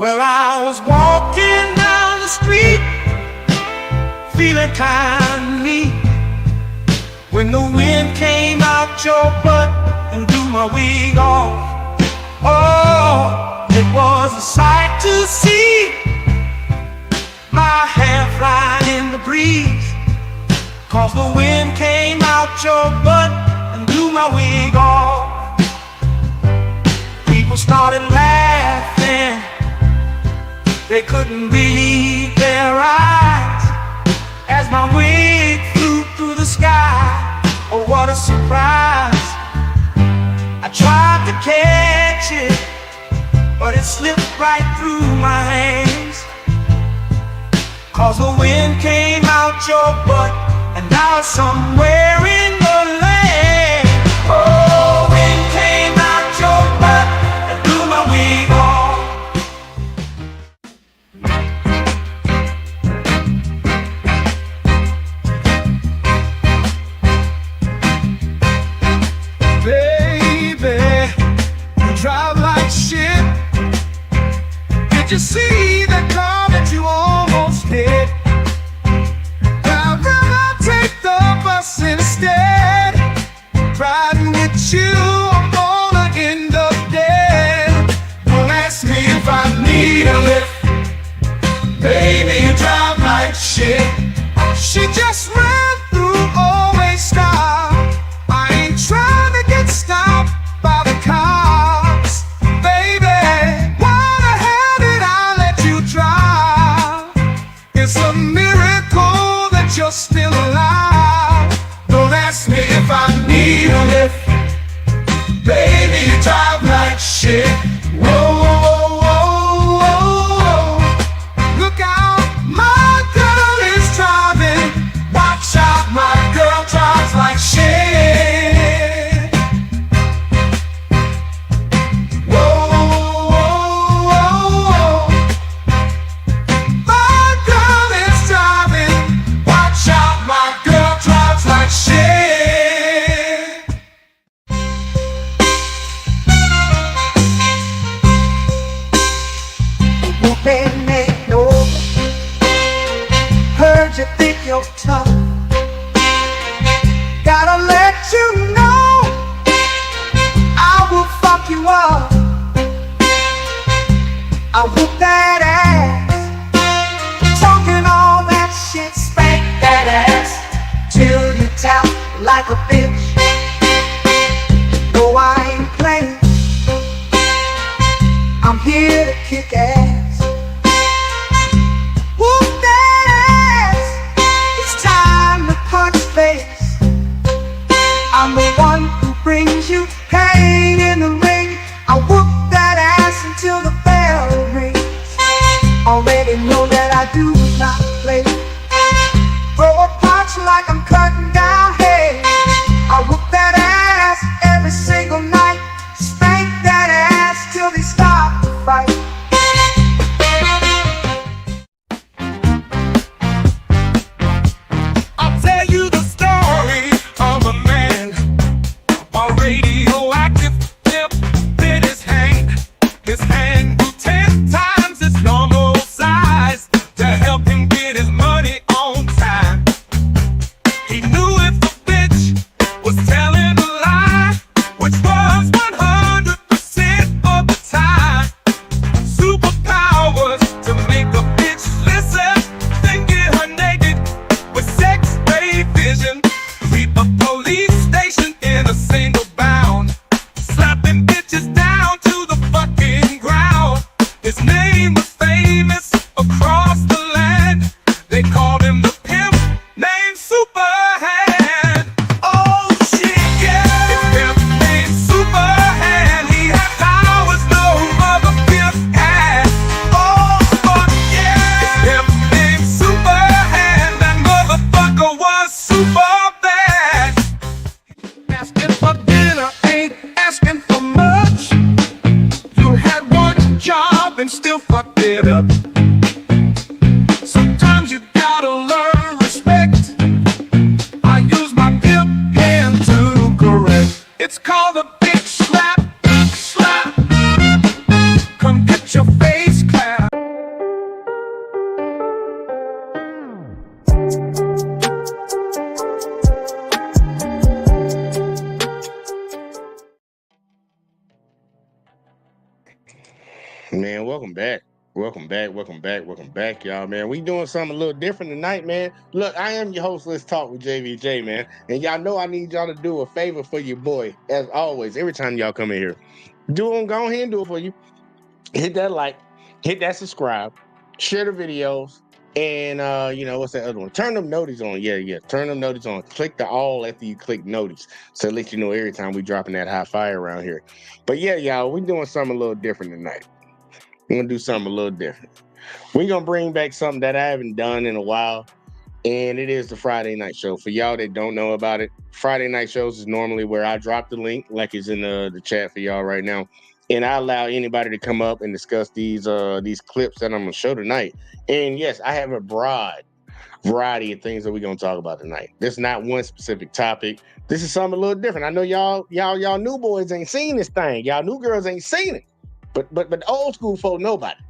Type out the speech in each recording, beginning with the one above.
Well, I was walking down the street, feeling kindly, when the wind came out your butt and blew my wig off. Oh, it was a sight to see, my hair flying in the breeze, 'cause the wind came out your butt and blew my wig off. People started laughing, they couldn't believe their eyes, as my wig flew through the sky. Oh, what a surprise. I tried to catch it, but it slipped right through my hands, 'cause the wind came out your butt and now it's somewhere in the land. Oh, wind came out your butt and blew my wig off. Baby, you drive like shit. Did you see that car that you almost hit? I'd rather take the bus instead. Riding with you, I'm gonna end up dead. Don't ask me if I need a lift. Baby, you drive like shit. She just ran through, always stop. I ain't trying to get stopped by the cops. Baby, why the hell did I let you drive? It's a miracle that you're still alive. Don't ask me if I need a lift. Baby, you drive like shit. Whoa, whoa, whoa, whoa, whoa. Look out, my girl is driving. Watch out, my girl drives like shit. Whoa, whoa, whoa, whoa. My girl is driving. Watch out, my girl drives like shit. Whooping ain't over. Heard you think you're tough. Gotta let you know I will fuck you up. I whoop that ass, talking all that shit, spank that ass till you tap like a bitch. No, I ain't playing, I'm here to kick ass. Whoop that ass, it's time to punch face. I'm the one who brings you pain in the ring. I whoop that ass until the bell rings. Already know that I do not play. Throw a punch like I'm cutting down hay. I whoop that ass every single night. Spank that ass till they stop the fight. I'll tell you the story of a man, a radioactive tip in his hand. His hand grew 10 times its normal size to help him get his money on time. He knew if a bitch was telling a lie, which was 100% of the time. Superpowers to make a bitch listen, then get her naked with X-ray vision. Sweep a police station in a single bound, slapping bitches down to the fucking ground. His name was famous across the land. They called him the pimp named Superhand. Oh shit, yeah, his pimp named Superhand. He had powers no other pimp had. Oh fuck yeah, his pimp named Superhand. That motherfucker was super bad. Asking for dinner ain't asking for much. You had one job and still fucked it up. Sometimes you gotta learn respect. I use my pimp hand to correct. It's called a bitch slap, slap. Come get your face clapped. Man, welcome back. Welcome back. Welcome back. Welcome back, y'all, man. We doing something a little different tonight, man. Look, I am your host. Let's talk with JVJ, man. And y'all know I need y'all to do a favor for your boy, as always. Every time y'all come in here, go ahead and do it for you. Hit that like, hit that subscribe, share the videos, and what's that other one? Turn them notice on. Yeah. Turn them notice on. Click the all after you click notice. So it lets you know every time we dropping that hot fire around here. But yeah, y'all, we doing something a little different tonight. We're gonna do something a little different. We're gonna bring back something that I haven't done in a while, and it is the Friday night show. For y'all that don't know about it, Friday night shows is normally where I drop the link, like it's in the chat for y'all right now, and I allow anybody to come up and discuss these clips that I'm gonna show tonight. And yes, I have a broad variety of things that we're gonna talk about tonight. There's not one specific topic. This is something a little different. I know y'all new boys ain't seen this thing. Y'all new girls ain't seen it. But old school folk know about it.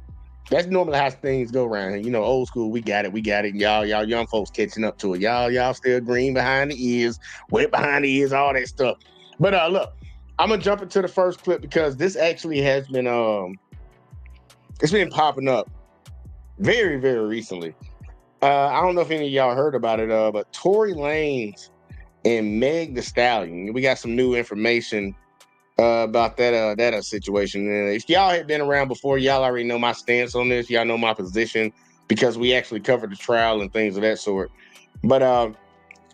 That's normally how things go around here. You know, old school, we got it. And y'all young folks catching up to it. Y'all still green behind the ears, wet behind the ears, all that stuff. But look, I'm gonna jump into the first clip because this actually has been it's been popping up very, very recently. I don't know if any of y'all heard about it, but Tory Lanez and Meg Thee Stallion. We got some new information about that situation. If y'all had been around before, y'all already know my stance on this. Y'all know my position because we actually covered the trial and things of that sort. But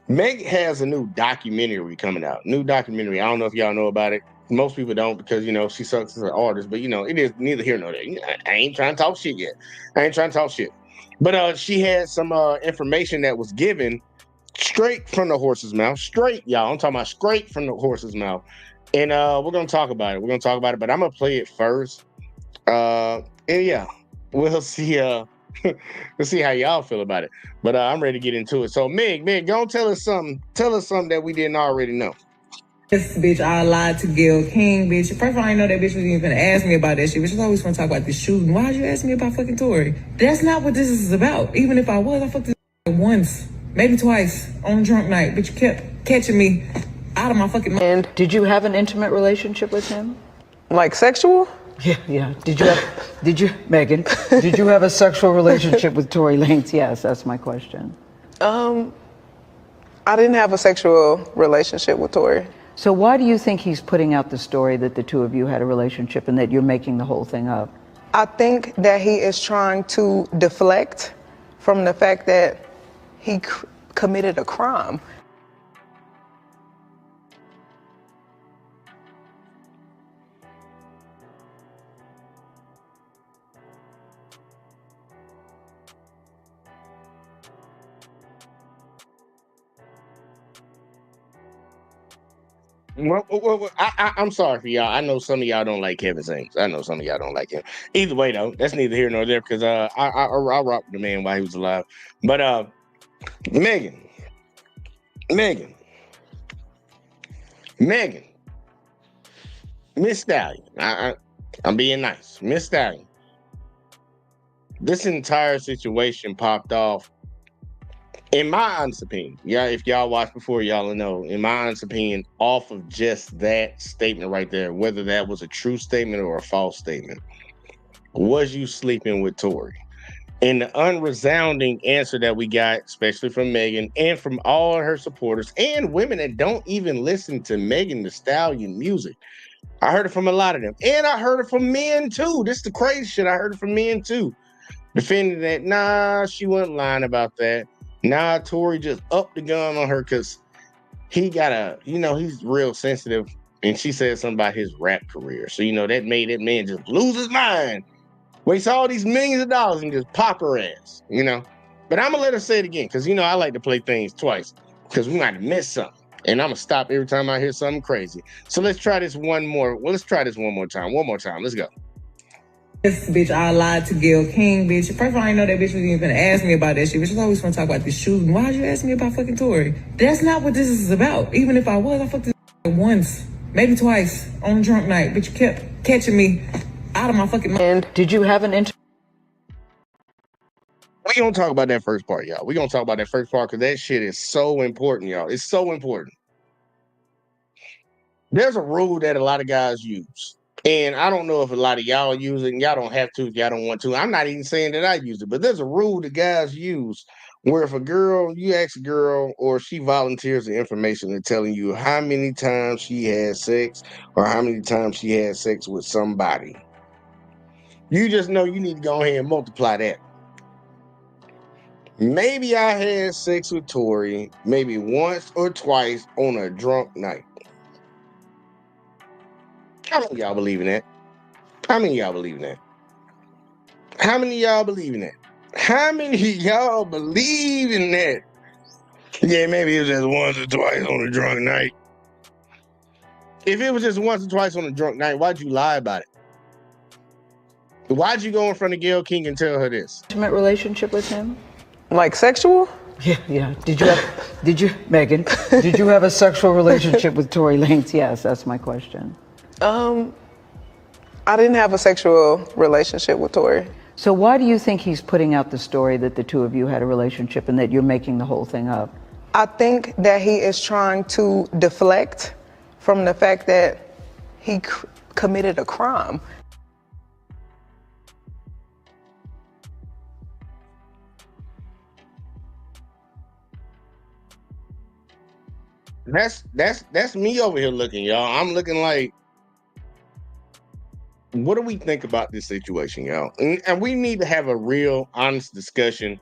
Meg has a new documentary coming out. New documentary. I don't know if y'all know about it. Most people don't because she sucks as an artist. But it is neither here nor there. I ain't trying to talk shit yet. But she had some information that was given straight from the horse's mouth. Straight, y'all. I'm talking about straight from the horse's mouth. And we're gonna talk about it. But I'm gonna play it first. And yeah, we'll see. We'll see how y'all feel about it. But I'm ready to get into it. So Meg, go tell us something. Tell us something that we didn't already know. This bitch, I lied to Gayle King, bitch. First of all, I didn't know that bitch was even gonna ask me about that shit. Bitch, I always want to talk about this shooting. Why'd you ask me about fucking Tory? That's not what this is about. Even if I fucked this once, maybe twice on a drunk night. Bitch, you kept catching me out of my fucking mind. And did you have an intimate relationship with him? Like sexual? Yeah. Megan, did you have a sexual relationship with Tory Lanez? Yes, that's my question. I didn't have a sexual relationship with Tory. So why do you think he's putting out the story that the two of you had a relationship and that you're making the whole thing up? I think that he is trying to deflect from the fact that he committed a crime. I'm sorry for y'all. I know some of y'all don't like Kevin James. I know some of y'all don't like him. Either way, though, that's neither here nor there because I rocked the man while he was alive. But Megan, Miss Stallion. I'm being nice, Miss Stallion. This entire situation popped off. In my honest opinion, yeah, if y'all watched before, y'all will know, in my honest opinion, off of just that statement right there, whether that was a true statement or a false statement, was you sleeping with Tory? And the unresounding answer that we got, especially from Megan and from all of her supporters and women that don't even listen to Megan Thee Stallion music, I heard it from a lot of them. And I heard it from men too. This is the crazy shit. I heard it from men too. Defending that, nah, she wasn't lying about that. Nah, Tory just upped the gun on her because he got he's real sensitive. And she said something about his rap career. So, that made that man just lose his mind. Waste all these millions of dollars and just pop her ass, But I'm going to let her say it again because, I like to play things twice because we might have missed something. And I'm going to stop every time I hear something crazy. So let's try this one more. Well, let's try this one more time. Let's go. This bitch, I lied to Gayle King, bitch. First of all, I didn't know that bitch was even gonna ask me about that shit. Bitch, I always want to talk about this shooting. Why'd you ask me about fucking Tory? That's not what this is about. Even if I fucked this once, maybe twice on a drunk night. Bitch, you kept catching me out of my fucking mind. And did you have an intimate? We gonna talk about that first part, y'all. We gonna talk about that first part because that shit is so important, y'all. It's so important. There's a rule that a lot of guys use. And I don't know if a lot of y'all use it, and y'all don't have to if y'all don't want to. I'm not even saying that I use it, but there's a rule the guys use where if a girl, you ask a girl or she volunteers the information and telling you how many times she had sex or how many times she had sex with somebody, you just know you need to go ahead and multiply that. Maybe I had sex with Tori maybe once or twice on a drunk night. How many of y'all believe in that? How many of y'all believe in that? How many of y'all believe in that? How many of y'all believe in that? Yeah, maybe it was just once or twice on a drunk night. If it was just once or twice on a drunk night, why'd you lie about it? Why'd you go in front of Gayle King and tell her this? Intimate relationship with him? Like sexual? Yeah. Megan, did you have a sexual relationship with Tory Lanez? Yes, that's my question. I didn't have a sexual relationship with Tory. So why do you think he's putting out the story that the two of you had a relationship and that you're making the whole thing up? I think that he is trying to deflect from the fact that he committed a crime. That's me over here looking, y'all. I'm looking like, what do we think about this situation, y'all? And we need to have a real, honest discussion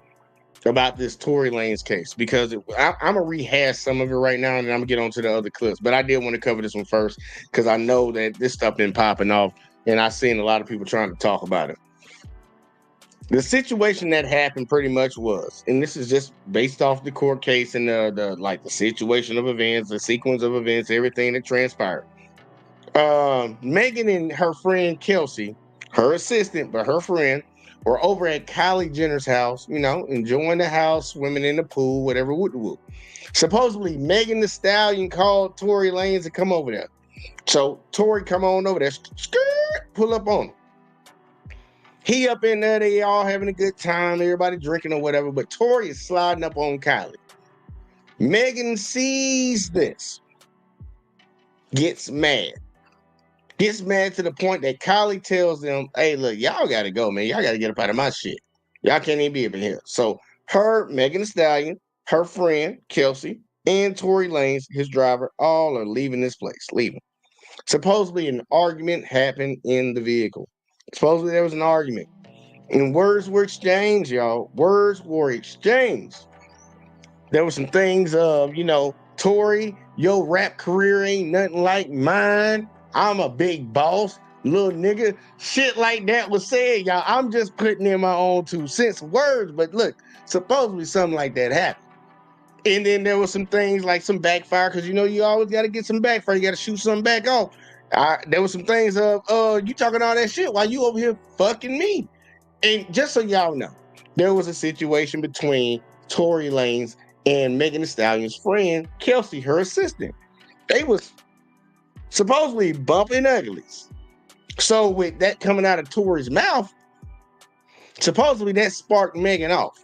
about this Tory Lanez case, because I'm gonna rehash some of it right now, and then I'm gonna get on to the other clips. But I did want to cover this one first because I know that this stuff been popping off, and I've seen a lot of people trying to talk about it. The situation that happened pretty much was, and this is just based off the court case and the situation of events, the sequence of events, everything that transpired. Megan and her friend Kelsey, her assistant, but her friend, were over at Kylie Jenner's house, enjoying the house, swimming in the pool, whatever. Supposedly, Megan Thee Stallion called Tory Lanez to come over there. So Tory come on over there, pull up on him. He up in there, they all having a good time, everybody drinking or whatever, but Tory is sliding up on Kylie. Megan sees this, gets mad to the point that Kylie tells them, hey, look, y'all got to go, man. Y'all got to get up out of my shit. Y'all can't even be up in here. So her, Megan Thee Stallion, her friend, Kelsey, and Tory Lanez, his driver, all are leaving this place, leaving. Supposedly an argument happened in the vehicle. Supposedly there was an argument. And words were exchanged, y'all. Words were exchanged. There were some things of, Tory, your rap career ain't nothing like mine. I'm a big boss, little nigga. Shit like that was said, y'all. I'm just putting in my own 2 cents words, but look, supposedly something like that happened. And then there was some things like some backfire, because you always got to get some backfire. You got to shoot something back off. There was some things of, you talking all that shit while you over here fucking me. And just so y'all know, there was a situation between Tory Lanez and Megan Thee Stallion's friend, Kelsey, her assistant. They was supposedly bumping uglies. So with that coming out of Tory's mouth, supposedly that sparked Megan off.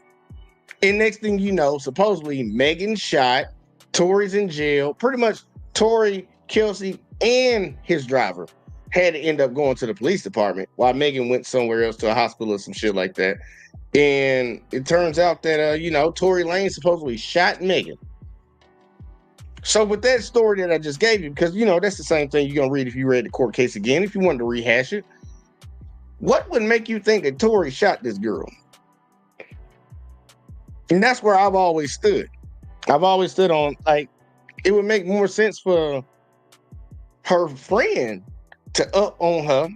And next thing you know, supposedly Megan shot, Tory's in jail. Pretty much Tory, Kelsey, and his driver had to end up going to the police department while Megan went somewhere else to a hospital or some shit like that. And it turns out that, Tory Lanez supposedly shot Megan. So with that story that I just gave you, because, that's the same thing you're going to read if you read the court case again, if you wanted to rehash it, what would make you think that Tory shot this girl? And that's where I've always stood. I've always stood on, it would make more sense for her friend to up on her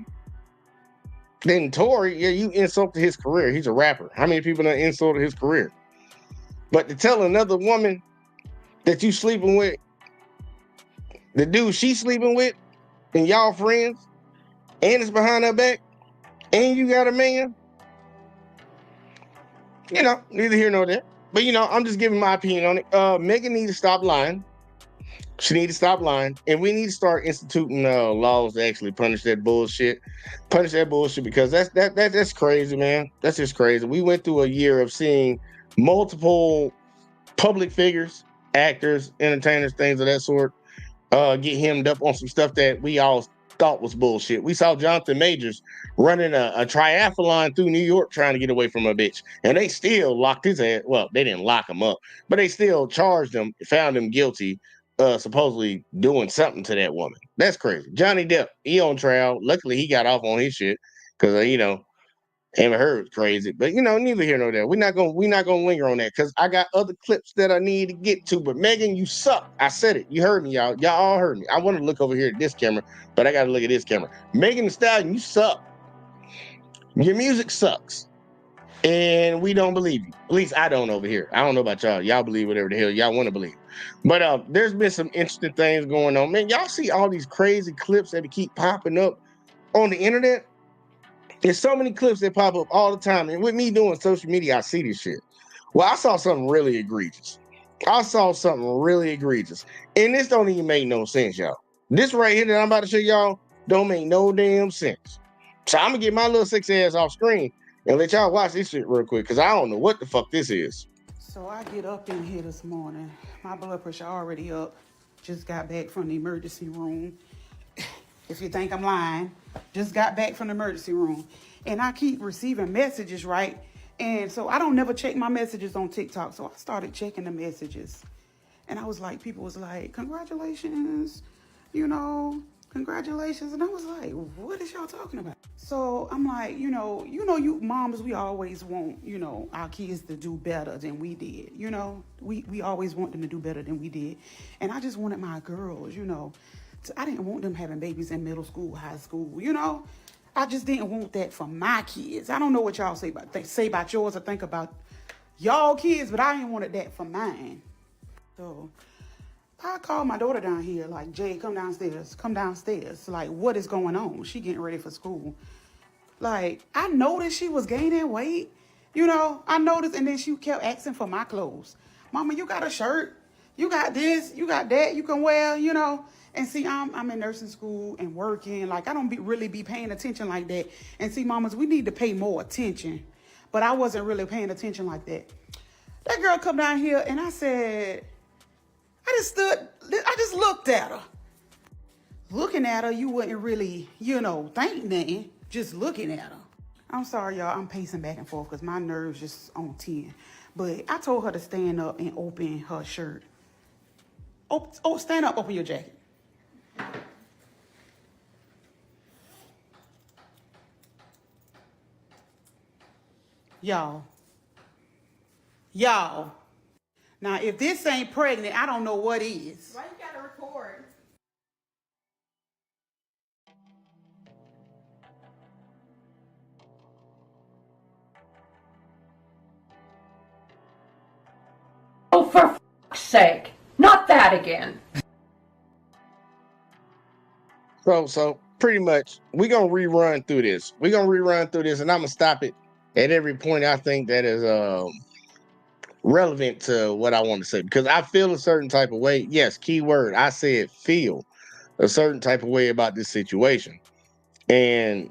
than Tory. Yeah, you insulted his career. He's a rapper. How many people done insulted his career? But to tell another woman that you sleeping with, the dude she's sleeping with, and y'all friends, and it's behind her back, and you got a man, neither here nor there. But, I'm just giving my opinion on it. Megan needs to stop lying. She needs to stop lying. And we need to start instituting laws to actually punish that bullshit. Because that's crazy, man. That's just crazy. We went through a year of seeing multiple public figures, actors, entertainers, things of that sort, get hemmed up on some stuff that we all thought was bullshit. We saw Jonathan Majors running a triathlon through New York trying to get away from a bitch, and they still locked his ass. Well, they didn't lock him up, but they still charged him, found him guilty, supposedly doing something to that woman. That's crazy. Johnny Depp, he on trial. Luckily, he got off on his shit because Amber Heard's crazy, but neither here nor there. We're not gonna linger on that because I got other clips that I need to get to. But Megan, you suck. I said it. You heard me, y'all. Y'all all heard me. I want to look over here at this camera, but I got to look at this camera. Megan Thee Stallion, you suck. Your music sucks, and we don't believe you. At least I don't over here. I don't know about y'all. Y'all believe whatever the hell y'all want to believe. But there's been some interesting things going on, man. Y'all see all these crazy clips that keep popping up on the internet. There's so many clips that pop up all the time. And with me doing social media, I see this shit. Well, I saw something really egregious. And this don't even make no sense, y'all. This right here that I'm about to show y'all don't make no damn sense. So I'm going to get my little 6 ass off screen and let y'all watch this shit real quick because I don't know what the fuck this is. So I get up in here this morning. My blood pressure already up. Just got back from the emergency room. If you think I'm lying, just got back from the emergency room. And I keep receiving messages, right? And so I don't never check my messages on TikTok. So I started checking the messages. And I was like, people was like, congratulations, congratulations. And I was like, what is y'all talking about? So I'm like, you moms, we always want, our kids to do better than we did. We always want them to do better than we did. And I just wanted my girls, I didn't want them having babies in middle school, high school, I just didn't want that for my kids. I don't know what y'all say about yours or think about y'all kids, but I didn't want that for mine. So I called my daughter down here, like, Jay, come downstairs. Like, what is going on? She getting ready for school. Like, I noticed she was gaining weight. I noticed, and then she kept asking for my clothes. Mama, you got a shirt? You got this? You got that you can wear, And see, I'm in nursing school and working. Like, I don't really be paying attention like that. And see, mamas, we need to pay more attention. But I wasn't really paying attention like that. That girl come down here and I said, I just looked at her. Looking at her, you wouldn't really, think nothing. Just looking at her. I'm sorry, y'all. I'm pacing back and forth because my nerves just on 10. But I told her to stand up and open her shirt. Oh, stand up, open your jacket. Y'all. Now, if this ain't pregnant, I don't know what is. Why you gotta record? Oh, for fuck's sake. Not that again. So pretty much, we're going to rerun through this. And I'm going to stop it at every point I think that is relevant to what I want to say. Because I feel a certain type of way. Yes, key word. I said feel a certain type of way about this situation. And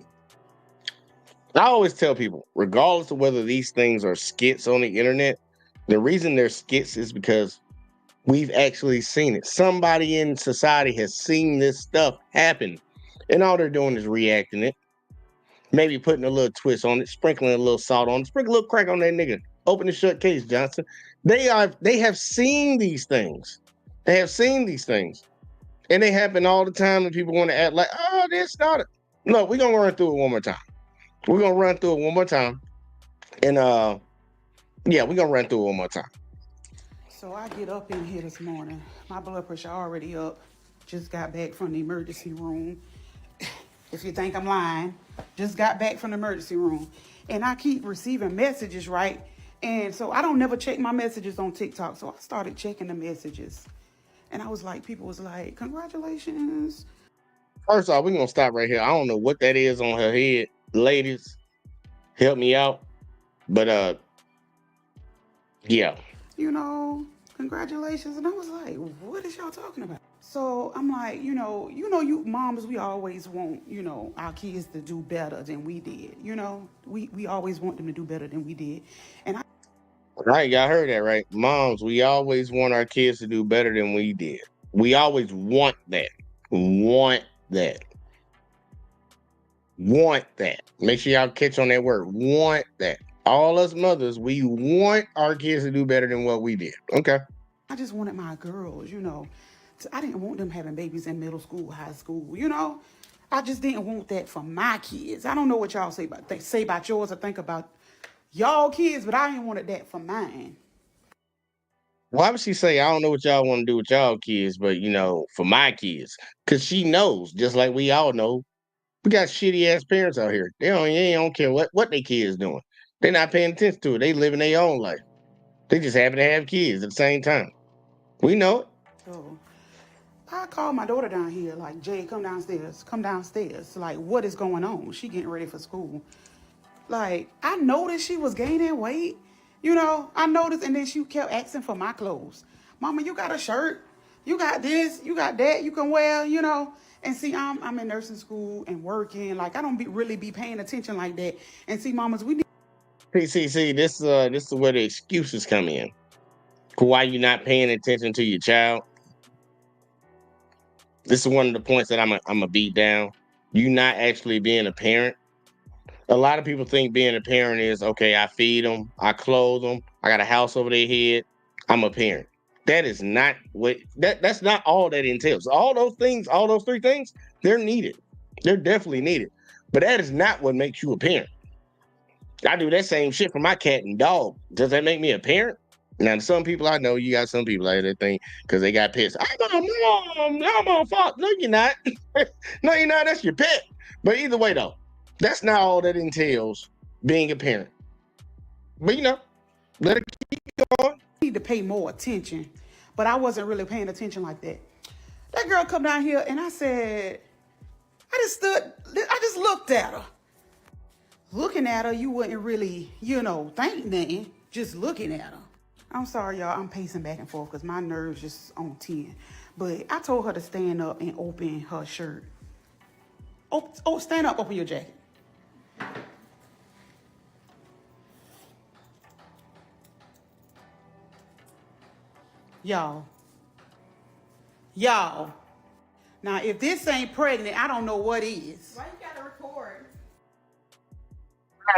I always tell people, regardless of whether these things are skits on the internet, the reason they're skits is because we've actually seen it. Somebody in society has seen this stuff happen. And all they're doing is reacting it. Maybe putting a little twist on it, sprinkling a little salt on it, sprinkle a little crack on that nigga. Open the shut case, Johnson. They have seen these things. And they happen all the time, and people want to act like, oh, that's not it. No, we're going to run through it one more time. And yeah, we're going to run through it one more time. So I get up in here this morning. My blood pressure already up. Just got back from the emergency room. If you think I'm lying, just got back from the emergency room. And I keep receiving messages, right? And so I don't never check my messages on TikTok. So I started checking the messages. And I was like, people was like, congratulations. First off, we're going to stop right here. I don't know what that is on her head. Ladies, help me out. But, yeah. Congratulations. And I was like, what is y'all talking about? So I'm like, you moms, we always want, our kids to do better than we did. We always want them to do better than we did. And Right, y'all heard that, right? Moms, we always want our kids to do better than we did. We always want that. Want that. Make sure y'all catch on that word. Want that. All us mothers, we want our kids to do better than what we did. Okay. I just wanted my girls, I didn't want them having babies in middle school, high school, I just didn't want that for my kids. I don't know what y'all say about yours or think about y'all kids, but I ain't wanted that for mine. Why would she say, I don't know what y'all want to do with y'all kids, but, for my kids? Because she knows, just like we all know, we got shitty-ass parents out here. They don't care what their kids doing. They're not paying attention to it. They living their own life. They just happen to have kids at the same time. We know it. So I called my daughter down here, like, Jay, come downstairs. Like, what is going on? She getting ready for school. Like, I noticed she was gaining weight. I noticed, and then she kept asking for my clothes. Mama, you got a shirt? You got this? You got that? You can wear, And see, I'm in nursing school and working. Like, I don't really be paying attention like that. And see, mamas, we need. See, this is where the excuses come in. Why you not paying attention to your child? This is one of the points that I'm a beat down. You not actually being a parent. A lot of people think being a parent is, okay, I feed them, I clothe them, I got a house over their head, I'm a parent. That is not that's not all that entails. All those three things, they're needed. They're definitely needed. But that is not what makes you a parent. I do that same shit for my cat and dog. Does that make me a parent? Now, some people I know, you got some people like that think because they got pets. I'm a father. No, you're not. No, you're not. That's your pet. But either way, though, that's not all that entails being a parent. But, let it keep going. Need to pay more attention, but I wasn't really paying attention like that. That girl come down here, and I said, I just looked at her. Looking at her, you wouldn't really, think nothing. Just looking at her. I'm sorry, y'all. I'm pacing back and forth because my nerves just on 10. But I told her to stand up and open her shirt. Oh, stand up, open your jacket. Y'all. Now, if this ain't pregnant, I don't know what is. Why you gotta record?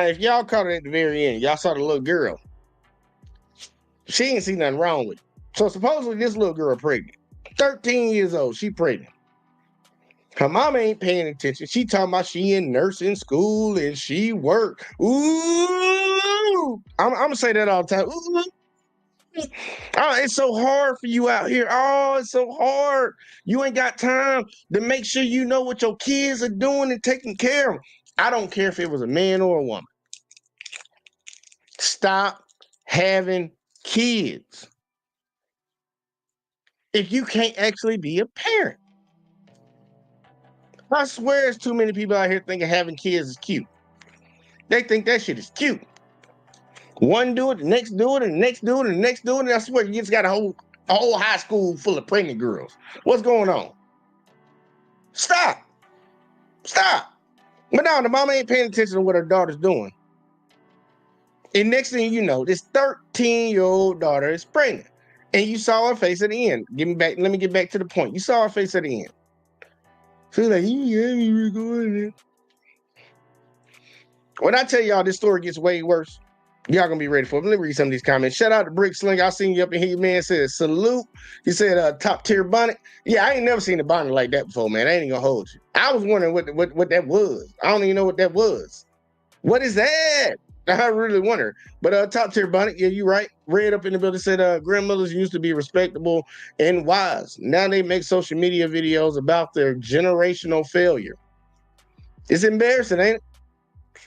If y'all caught it at the very end, y'all saw the little girl. She ain't see nothing wrong with it. So supposedly this little girl pregnant. 13 years old, she pregnant. Her mama ain't paying attention. She talking about she in nursing school and she work. Ooh, I'm gonna say that all the time. Ooh. Oh, it's so hard for you out here. Oh, it's so hard. You ain't got time to make sure you know what your kids are doing and taking care of them. I don't care if it was a man or a woman. Stop having kids if you can't actually be a parent. I swear there's too many people out here thinking having kids is cute. They think that shit is cute. One do it, the next do it, and the next do it, and the next do it, and I swear you just got a whole high school full of pregnant girls. What's going on? Stop. But now the mama ain't paying attention to what her daughter's doing. And next thing you know, this 13-year-old daughter is pregnant. And you saw her face at the end. Let me get back to the point. You saw her face at the end. She's like, you got me recording it. When I tell y'all this story gets way worse, y'all gonna be ready for it. Let me read some of these comments. Shout out to Brick Sling. I seen you up in here, man. Said salute. He said top tier bonnet. Yeah, I ain't never seen a bonnet like that before, man. I ain't gonna hold you. I was wondering what that was. I don't even know what that was. What is that? I really wonder. But top tier bonnet, yeah, you right. Red up in the building said grandmothers used to be respectable and wise. Now they make social media videos about their generational failure. It's embarrassing, ain't it?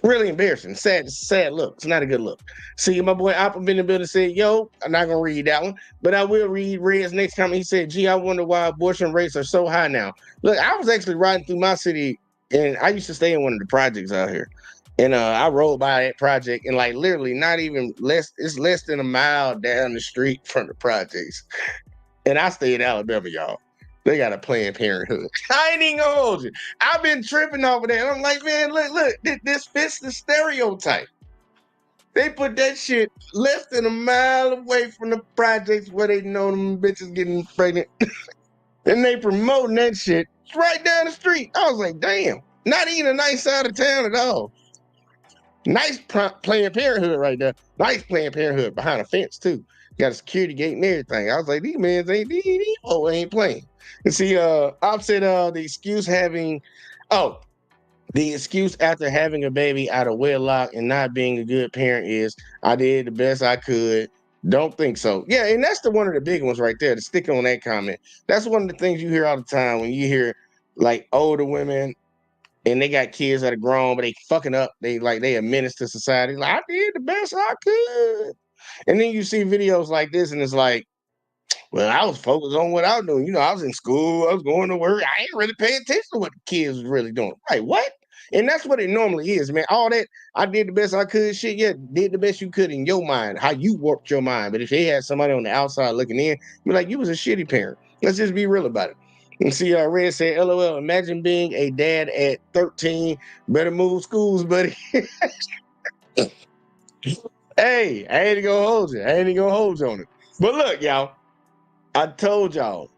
Really embarrassing. Sad look. It's not a good look. See, my boy Op in the building said, yo, I'm not gonna read that one, but I will read Red's next comment. He said, gee, I wonder why abortion rates are so high now. Look, I was actually riding through my city, and I used to stay in one of the projects out here. And I rode by that project, and like literally not even it's less than a mile down the street from the projects. And I stay in Alabama, y'all. They got a Planned Parenthood. I ain't even gonna hold you. I've been tripping over that. I'm like, man, look, this fits the stereotype. They put that shit less than a mile away from the projects where they know them bitches getting pregnant. And they promoting that shit right down the street. I was like, damn. Not even a nice side of town at all. Nice Planned Parenthood right there. Nice Planned Parenthood behind a fence too. Got a security gate and everything. I was like, these men ain't playing. And see, I've said the excuse after having a baby out of wedlock and not being a good parent is I did the best I could. Don't think so. Yeah, and that's one of the big ones right there. To stick on that comment. That's one of the things you hear all the time when you hear like older women and they got kids that are grown, but they fucking up. They a menace to society. Like, I did the best I could. And then you see videos like this, and it's like, well, I was focused on what I was doing. You know, I was in school, I was going to work. I ain't really paying attention to what the kids was really doing. Right, what? And that's what it normally is, man. All that, I did the best I could shit, yeah, did the best you could in your mind, how you warped your mind. But if they had somebody on the outside looking in, be like, you was a shitty parent. Let's just be real about it. And see, Red said, LOL, imagine being a dad at 13. Better move schools, buddy. Hey, I ain't gonna hold you. I ain't gonna hold you on it. But look, y'all, I told y'all,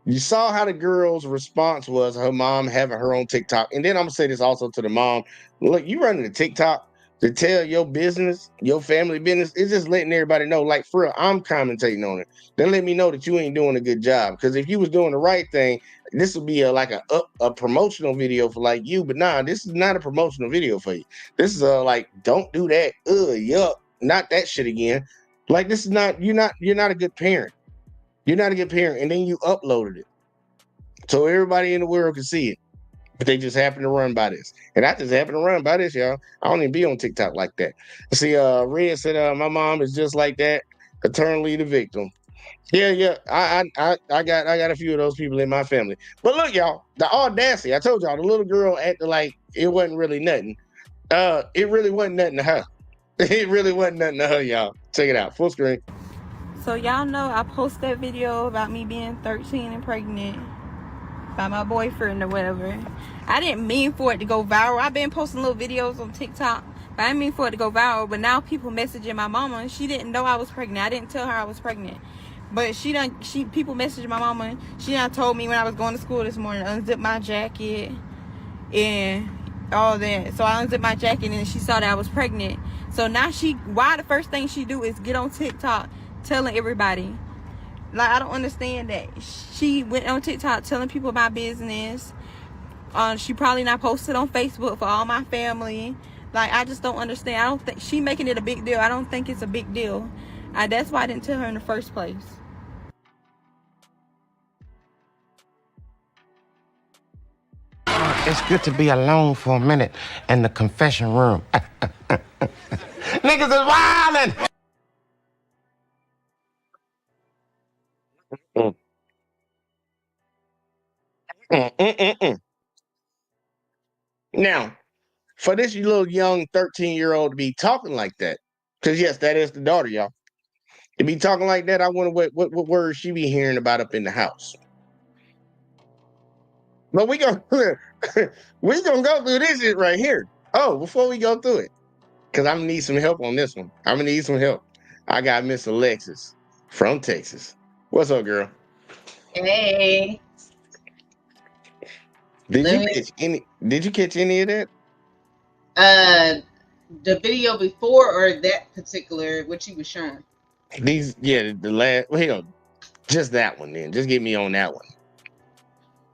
you saw how the girl's response was, her mom having her own TikTok. And then I'm gonna say this also to the mom. Look, you running the TikTok to tell your business, your family business, it's just letting everybody know, like, for real, I'm commentating on it. Then let me know that you ain't doing a good job. Because if you was doing the right thing, this would be a promotional video for like you. But nah, this is not a promotional video for you. This is like, don't do that. Yuck, not that shit again. Like, this is not, you're not a good parent. You're not a good parent. And then you uploaded it so everybody in the world can see it. But they just happen to run by this. And I just happen to run by this, y'all. I don't even be on TikTok like that. See, Red said, my mom is just like that, eternally the victim. Yeah. I got a few of those people in my family. But look, y'all, the audacity. I told y'all, the little girl acted like it wasn't really nothing. It really wasn't nothing to her. It really wasn't nothing to her, y'all. Check it out. Full screen. So y'all know I posted that video about me being 13 and pregnant by my boyfriend or whatever. I didn't mean for it to go viral. I've been posting little videos on TikTok, but I didn't mean for it to go viral. But now people messaging my mama. She didn't know I was pregnant. I didn't tell her I was pregnant. But people messaging my mama. She done told me when I was going to school this morning, unzip my jacket and all that. So I unzipped my jacket and she saw that I was pregnant. So now why the first thing she do is get on TikTok telling everybody. Like, I don't understand that. She went on TikTok telling people my business. She probably not posted on Facebook for all my family. Like, I just don't understand. I don't think she making it a big deal. I don't think it's a big deal. That's why I didn't tell her in the first place. It's good to be alone for a minute in the confession room. Niggas is wildin'! Now, for this little young 13-year-old to be talking like that, because yes, that is the daughter, y'all. To be talking like that, I wonder what words she be hearing about up in the house. But we gonna go through this shit right here. Oh, before we go through it, because I'm gonna need some help on this one. I'm gonna need some help. I got Miss Alexis from Texas. What's up, girl? Hey. Did you catch any of that? The video before or that particular what you was showing? The last. Well, hell, just that one. Then just get me on that one.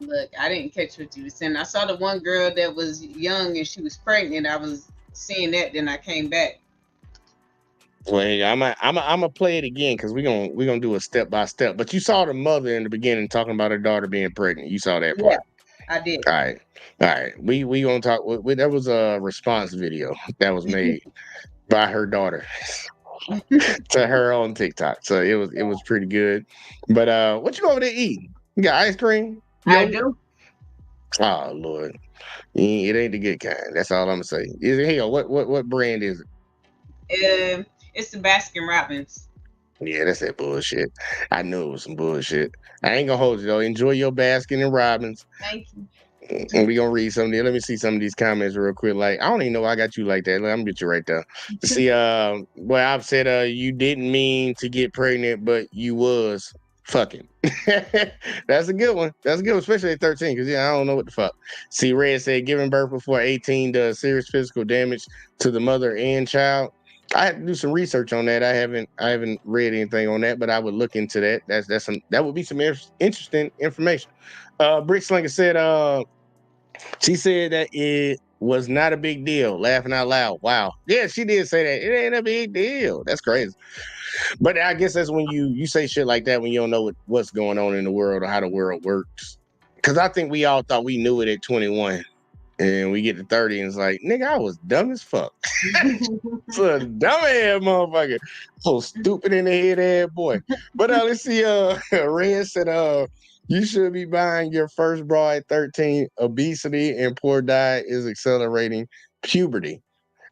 Look, I didn't catch what you were saying. I saw the one girl that was young and she was pregnant. I was seeing that, then I came back. Well, hey, I'm gonna play it again because we're gonna do a step by step. But you saw the mother in the beginning talking about her daughter being pregnant. You saw that part. Yeah, I did. All right. We gonna talk. That was a response video that was made by her daughter to her on TikTok. So it was pretty good. But what you over there eating? You got ice cream? I do. Oh Lord, it ain't the good kind. That's all I'm gonna say. Is it hell? What brand is it? It's the Baskin Robbins. Yeah, that's that bullshit. I knew it was some bullshit. I ain't gonna hold you though. Enjoy your Baskin and Robbins. Thank you. And we gonna read some of these. Let me see some of these comments real quick. Like, I don't even know why I got you like that. Let me get you right there. See, well, I've said you didn't mean to get pregnant, but you was fucking. That's a good one. That's a good one, especially at 13, because I don't know what the fuck. See, Red said giving birth before 18 does serious physical damage to the mother and child. I had to do some research on that. I haven't read anything on that, but I would look into that. That would be some interesting information. Brick Slinger said she said that it was not a big deal. Laughing out loud. Wow. Yeah, she did say that. It ain't a big deal. That's crazy. But I guess that's when you say shit like that when you don't know what's going on in the world or how the world works. Because I think we all thought we knew it at 21. And we get to 30 and it's like, nigga, I was dumb as fuck. It's a dumb ass motherfucker. So stupid in the head boy. But let's see, Red said, you should be buying your first bra at 13. Obesity and poor diet is accelerating puberty.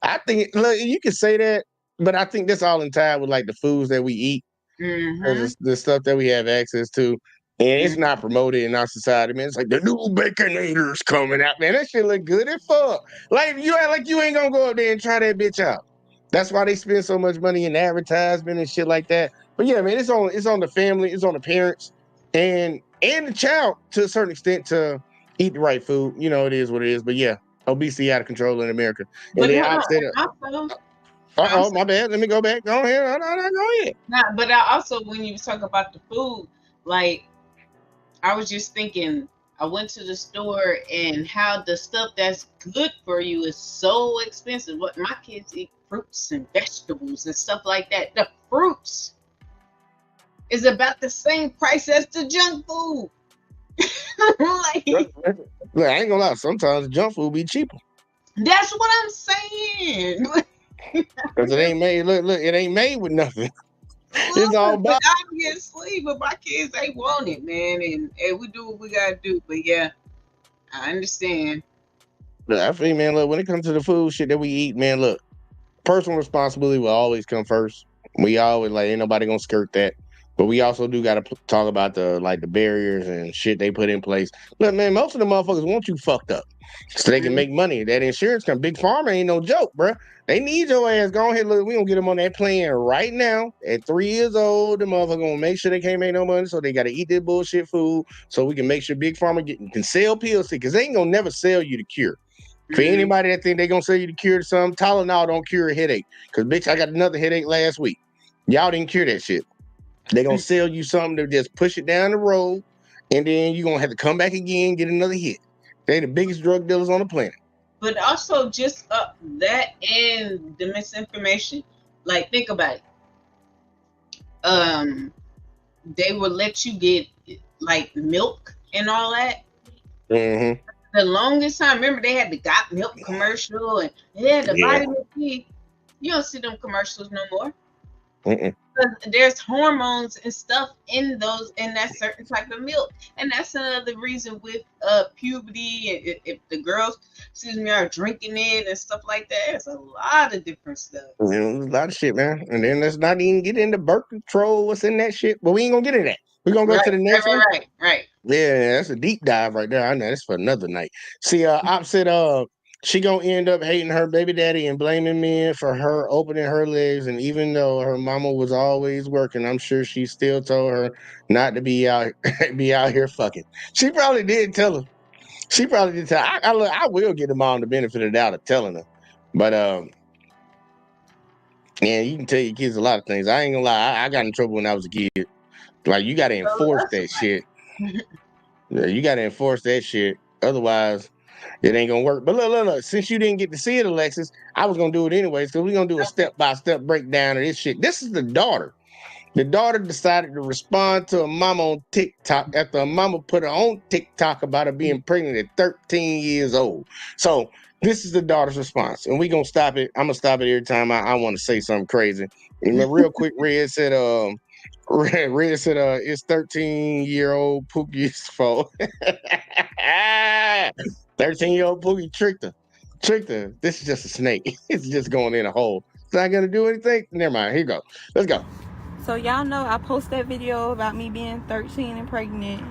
I think, look, you can say that, but I think that's all in time with like the foods that we eat, the stuff that we have access to. And it's not promoted in our society, man. It's like the new Baconator's coming out, man. That shit look good as fuck. Like you act like you ain't gonna go up there and try that bitch out. That's why they spend so much money in advertisement and shit like that. But yeah, man, it's on the family, it's on the parents, and the child to a certain extent to eat the right food. You know, it is what it is. But yeah, obesity out of control in America. And then my bad. Let me go back. Go ahead. Go ahead. Nah, but I also, when you talk about the food, like, I was just thinking, I went to the store and how the stuff that's good for you is so expensive. What my kids eat fruits and vegetables and stuff like that. The fruits is about the same price as the junk food. Look, I ain't gonna lie. Sometimes junk food be cheaper. That's what I'm saying. Because it ain't made. Look, it ain't made with nothing. It's all about. Obviously, but my kids, they want it, man, and we do what we gotta do. But yeah, I understand. Look, I feel, man. Look, when it comes to the food shit that we eat, man, look, personal responsibility will always come first. We always ain't nobody gonna skirt that. But we also do got to talk about the barriers and shit they put in place. Look, man, most of the motherfuckers want you fucked up so they can make money. That insurance company, Big Pharma ain't no joke, bro. They need your ass. Go ahead, look, we gonna get them on that plan right now. At 3 years old, the motherfucker gonna make sure they can't make no money, so they gotta eat their bullshit food, so we can make sure Big Pharma can sell pills, because they ain't gonna never sell you the cure. For anybody that think they gonna sell you the cure to something, Tylenol don't cure a headache. Because bitch, I got another headache last week. Y'all didn't cure that shit. They gonna sell you something to just push it down the road, and then you gonna have to come back again, get another hit. They the biggest drug dealers on the planet. But also just that and the misinformation. Like, think about it. They would let you get like milk and all that. Mm-hmm. The longest time, remember they had the Got Milk commercial and they had the vitamin C. You don't see them commercials no more. There's hormones and stuff in that certain type of milk, and that's another reason with puberty. If the girls, are drinking it and stuff like that, it's a lot of different stuff. There's a lot of shit, man. And then let's not even get into birth control. What's in that shit? But we ain't gonna get into that. We're gonna go to the next one. Right. Yeah, that's a deep dive right there. I know that's for another night. See, opposite. She gonna end up hating her baby daddy and blaming men for her opening her legs. And even though her mama was always working, I'm sure she still told her not to be out here fucking. She probably did tell her. She probably did tell her. I will give the mom the benefit of the doubt of telling her. But yeah, you can tell your kids a lot of things. I ain't gonna lie. I got in trouble when I was a kid. Like, you gotta enforce that shit. Yeah, you gotta enforce that shit. Otherwise, it ain't gonna work. But look. Since you didn't get to see it, Alexis, I was gonna do it anyways, because we're gonna do a step-by-step breakdown of this shit. This is the daughter. The daughter decided to respond to a mama on TikTok after a mama put her on TikTok about her being pregnant at 13 years old. So this is the daughter's response, and we're gonna stop it. I'm gonna stop it every time I want to say something crazy. And real quick, Red said, it's 13-year-old Pookie's fault. 13-year-old Pookie tricked her. This is just a snake. It's just going in a hole. It's not gonna do anything. Never mind. Here you go. Let's go. So y'all know I posted that video about me being 13 and pregnant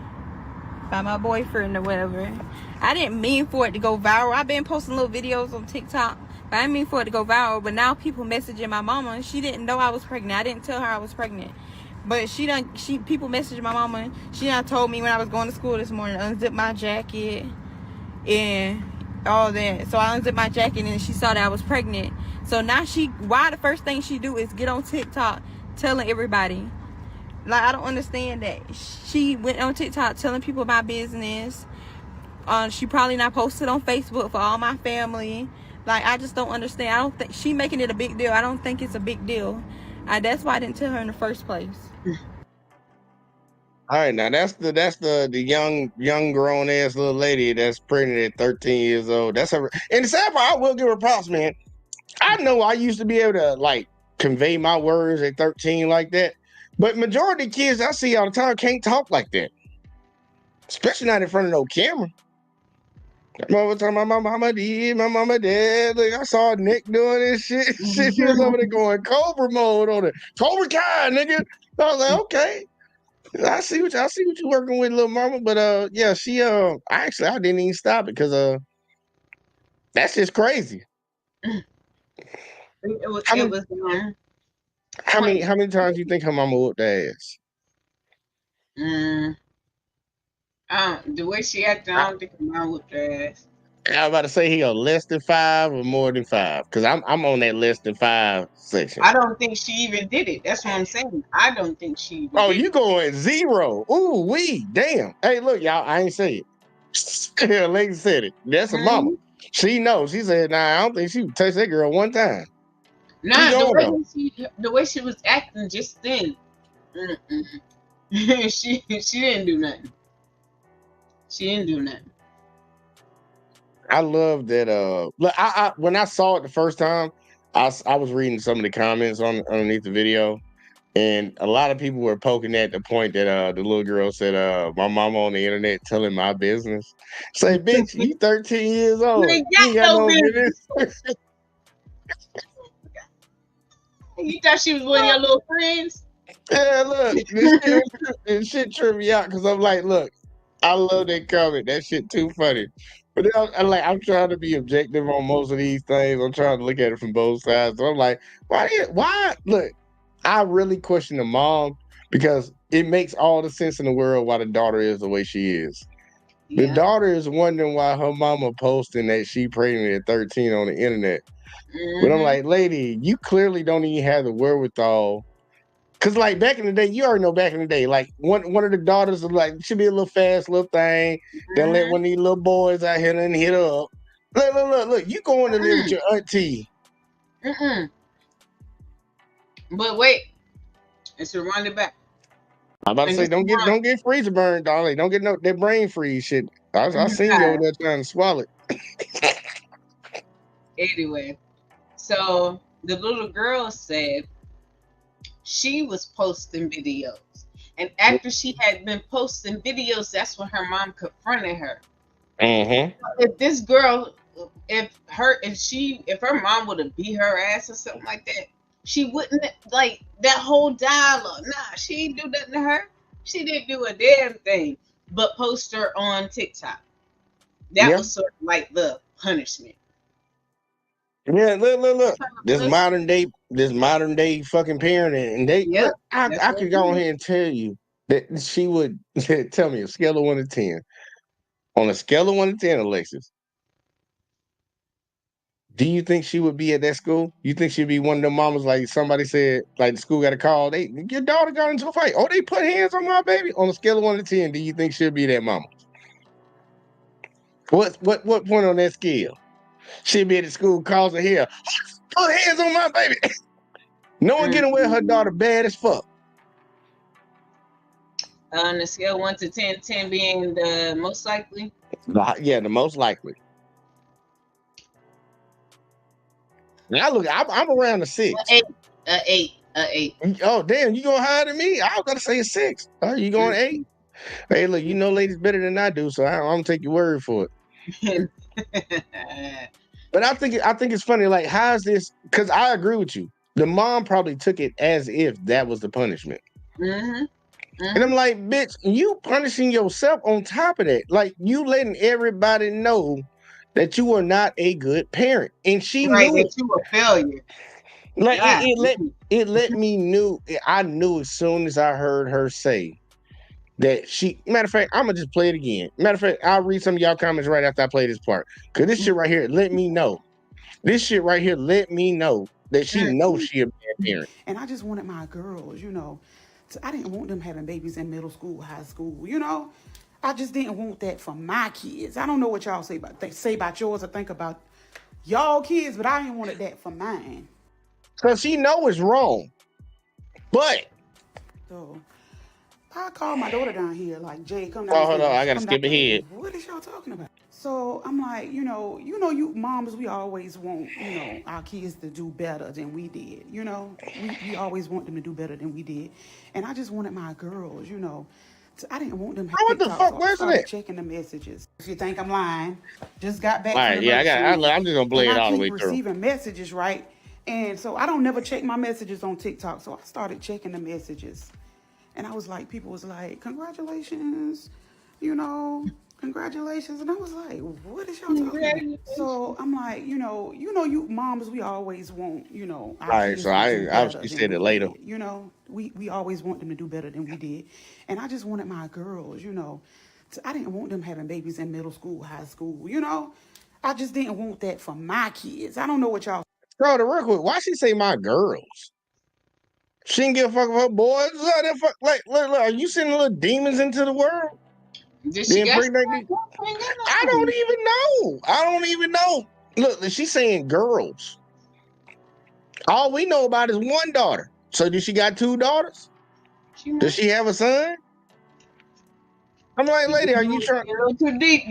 by my boyfriend or whatever. I didn't mean for it to go viral. I've been posting little videos on TikTok, but I didn't mean for it to go viral. But now people messaging my mama, and she didn't know I was pregnant. I didn't tell her I was pregnant. But people messaged my mama. She done told me when I was going to school this morning, unzip my jacket and all that. So I unzipped my jacket and she saw that I was pregnant. So now the first thing she do is get on TikTok telling everybody. Like, I don't understand that. She went on TikTok telling people my business. She probably not posted on Facebook for all my family. Like, I just don't understand. I don't think she making it a big deal. I don't think it's a big deal. That's why I didn't tell her in the first place. All right, now that's the young grown ass little lady that's pregnant at 13 years old. That's her. And the sad part, I will give her props, man. I know I used to be able to like convey my words at 13 like that, but majority of kids I see all the time can't talk like that, especially not in front of no camera. Mama talking about my mama did, my mama did. Look, I saw Nick doing this shit. She was over there going Cobra mode on it. Cobra Kai, nigga. I was like, okay. I see what you working with, little mama. But yeah, she I didn't even stop it because that's just crazy. How many times do you think her mama whooped her ass? The way she acted, I don't think her mom whooped her ass. I was about to say he on less than 5 or more than 5, because I'm on that less than 5 section. I don't think she even did it. That's what I'm saying. I don't think she even Oh, did you going 0. Ooh, damn. Hey, look, y'all, I ain't say it. Yeah, lady said it. That's her mama. She knows. She said, nah, I don't think she would touch that girl one time. Nah, the way she was acting just then. She didn't do nothing. She didn't do nothing. I love that. Look, I when I saw it the first time, I was reading some of the comments underneath the video, and a lot of people were poking at the point that the little girl said, "My mama on the internet telling my business." Say, bitch, you 13 years old. You ain't got no business. You thought she was one of your little friends? Yeah, look, this shit tripped me out because I'm like, look, I love that comment. That shit too funny. But then I'm trying to be objective on most of these things. I'm trying to look at it from both sides. So I'm like, why? Look, I really question the mom because it makes all the sense in the world why the daughter is the way she is. Yeah. The daughter is wondering why her mama posting that she pregnant at 13 on the internet. But I'm like, lady, you clearly don't even have the wherewithal. Cause like back in the day, you already know back in the day, like one of the daughters was like, should be a little fast little thing. Then let one of these little boys out here and hit her up. Look, you going to live with your auntie. But wait, it's a run it back. I'm about to say, don't get freezer burned, darling. Don't get that brain freeze shit. I seen you over there trying to swallow it. Anyway, so the little girl said she was posting videos, and after she had been posting videos, that's when her mom confronted her. If this girl, if her mom would have beat her ass or something like that, she wouldn't like that whole dialogue. Nah, she didn't do nothing to her. She didn't do a damn thing but post her on TikTok. That was sort of like the punishment. Yeah, look. This modern day fucking parenting, and they. I could go ahead and tell you that she would tell me a scale of 1 to 10. On a scale of 1 to 10, Alexis, do you think she would be at that school? You think she'd be one of them mamas like somebody said, like the school got a call, your daughter got into a fight. Oh, they put hands on my baby? On a scale of 1 to 10, do you think she'll be that mama? What point on that scale? She'll be at the school, calls her here, put hands on my baby. No one getting away with her daughter bad as fuck. On the scale 1 to 10, 10 being the most likely? Yeah, the most likely. Now look, I'm around a 6. An 8. Oh damn, you going higher than me? I was gonna say a 6. Oh, you going 8? Hey, look, you know ladies better than I do, so I'm gonna take your word for it. But I think it's funny. Like, how is this? Because I agree with you. The mom probably took it as if that was the punishment. And I'm like, bitch, you punishing yourself on top of that. Like, you letting everybody know that you are not a good parent, and she knew that you a failure. Like God. it let me knew. I knew as soon as I heard her say that she. Matter of fact, I'm gonna just play it again. Matter of fact, I'll read some of y'all comments right after I play this part. Cause this shit right here let me know. This shit right here let me know that she knows she a bad parent. And I just wanted my girls, you know. I didn't want them having babies in middle school, high school, you know. I just didn't want that for my kids. I don't know what y'all say about yours or think about y'all kids, but I didn't want that for mine. Cause she know it's wrong. But so I called my daughter down here, like, Jay, come down. Oh, hold on, I gotta skip ahead. What is y'all talking about? So I'm like, you know, you moms, we always want, you know, our kids to do better than we did. You know, we always want them to do better than we did. And I just wanted my girls, you know. I didn't want them. What the fuck? Where's it? Checking the messages. If you think I'm lying, just got back. All right, yeah, I'm just gonna play it all the way through. Receiving messages, right? And so I don't never check my messages on TikTok. So I started checking the messages, and I was like, people was like, congratulations, you know, congratulations, and I was like, what is y'all talking about? So I'm like, you know, you moms, we always want, you know, our all right, so I said it later. Did. You know, we always want them to do better than we did, and I just wanted my girls, you know. I didn't want them having babies in middle school, high school, you know. I just didn't want that for my kids. I don't know what y'all. Bro, the real quick, why she say my girls? She didn't give a fuck about boys. Look, are you sending little demons into the world? I don't even know. Look, she's saying girls. All we know about is one daughter. So does she got two daughters? Does she have a son? I'm like, lady, are you trying? Get a little too deep.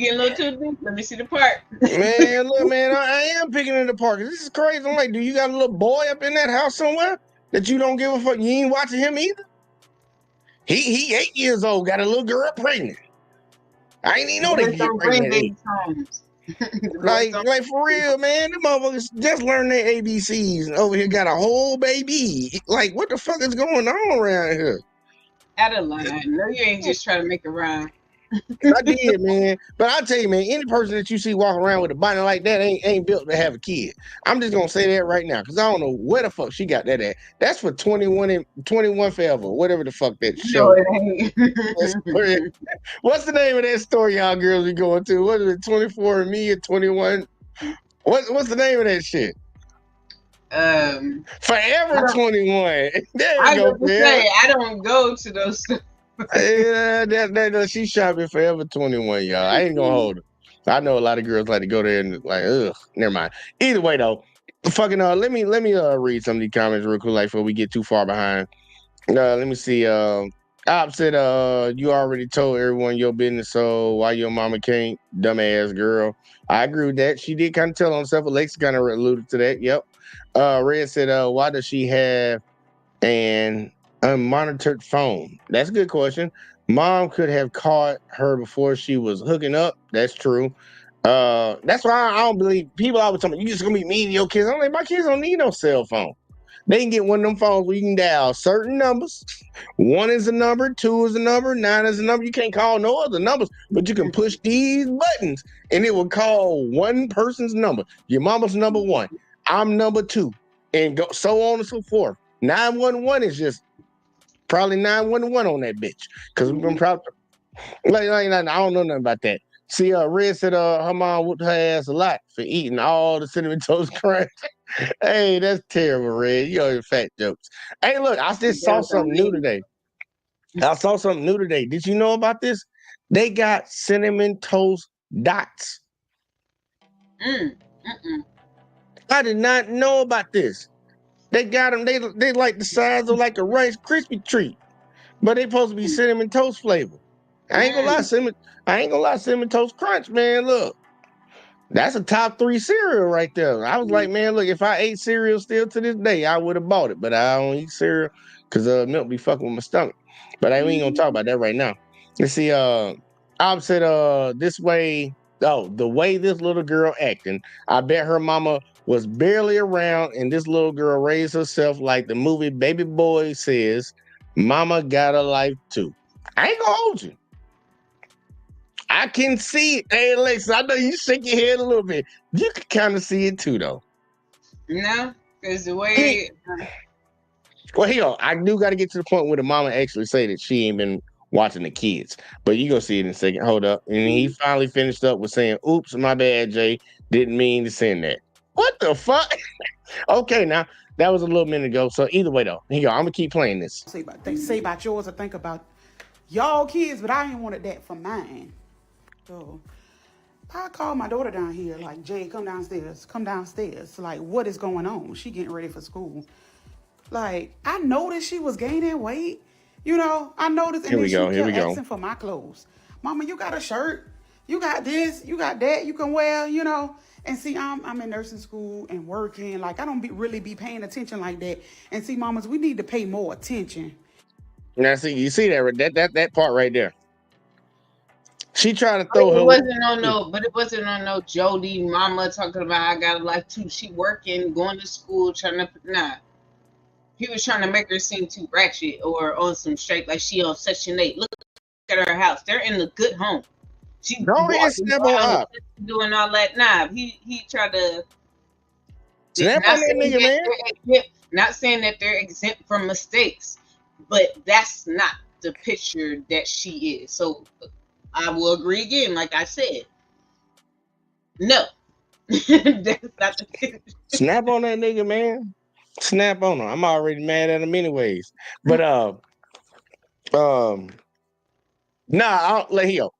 Let me see the part. Man, look, man, I am picking in the park. This is crazy. I'm like, do you got a little boy up in that house somewhere that you don't give a fuck? You ain't watching him either? He 8 years old, got a little girl pregnant. I ain't even know they get pregnant. like for real, man. Them motherfuckers just learned their ABCs and over here got a whole baby. Like, what the fuck is going on around here? Out of line. No, you ain't just trying to make a rhyme. I did, man. But I tell you, man, any person that you see walking around with a body like that ain't built to have a kid. I'm just gonna say that right now, because I don't know where the fuck she got that at. That's for 21 Forever, whatever the fuck that show. No, it ain't. What's the name of that story y'all girls be going to? What is it, 24 and Me or 21? What's the name of that shit? Forever 21. There you go, man. I don't go to those stuff. Yeah, she shopping Forever 21, y'all. I ain't gonna hold her. I know a lot of girls like to go there and like, ugh, never mind. Either way though, fucking let me read some of these comments real quick, like before we get too far behind. Let me see. Op said, you already told everyone your business, so why your mama can't, dumbass girl. I agree with that. She did kind of tell on herself. Alexa kind of alluded to that. Yep. Red said, why does she have an unmonitored phone? That's a good question. Mom could have caught her before she was hooking up. That's true. That's why I don't believe people always tell me you just gonna be mean to your kids. I'm like, my kids don't need no cell phone. They can get one of them phones where you can dial certain numbers. 1 is a number, 2 is a number, 9 is a number. You can't call no other numbers, but you can push these buttons and it will call one person's number. Your mama's number 1. I'm number 2, and go so on and so forth. 911 is just probably 911 on that bitch, because we've been proud. Like I don't know nothing about that. See, Red said her mom whooped her ass a lot for eating all the Cinnamon Toast Crunch. Hey, that's terrible, Red. You know your fat jokes. Hey, look, I just saw something new today. Did you know about this? They got Cinnamon Toast Dots. I did not know about this. They got them. They like the size of like a Rice Krispie treat, but they supposed to be cinnamon toast flavor. I ain't gonna lie, Cinnamon Toast Crunch, man. Look, that's a top 3 cereal right there. I was like, man, look, if I ate cereal still to this day, I would have bought it, but I don't eat cereal because milk be fucking with my stomach. But I ain't gonna talk about that right now. Let's see. I said, this way. Oh, the way this little girl acting, I bet her mama was barely around, and this little girl raised herself like the movie Baby Boy says, mama got a life too. I ain't gonna hold you. I can see it. Hey, Alexa, I know you shake your head a little bit. You can kind of see it too, though. No, Because the way Well, I do got to get to the point where the mama actually say that she ain't been watching the kids. But you gonna see it in a second. Hold up. And he finally finished up with saying, "Oops, my bad, Jay. Didn't mean to send that." What the fuck? Okay, now that was a little minute ago. So either way, though, here you go. I'm gonna keep playing this. They say about yours or think about y'all kids, but I ain't wanted that for mine. So I called my daughter down here, like, Jay, come downstairs. Like, what is going on? She getting ready for school. Like, I noticed she was gaining weight. You know, I noticed, and then she kept asking for my clothes. Mama, you got a shirt? You got this? You got that? You can wear, you know? And see, I'm in nursing school and working. Like, I don't really be paying attention like that. And see, mamas, we need to pay more attention. Now, see, you see that part right there. She tried to throw it her. wasn't on no Jody mama talking about I got a life too. She working, going to school, trying to He was trying to make her seem too ratchet or on some straight, like she on Section 8. Look at her house. They're in a good home. She doing all that. Nah, he tried to snap on that nigga, man. Not saying that they're exempt from mistakes, but that's not the picture that she is. So I will agree again, like I said. No. That's not the picture. Snap on that nigga, man. Snap on him. I'm already mad at him anyways. But I'll let you go.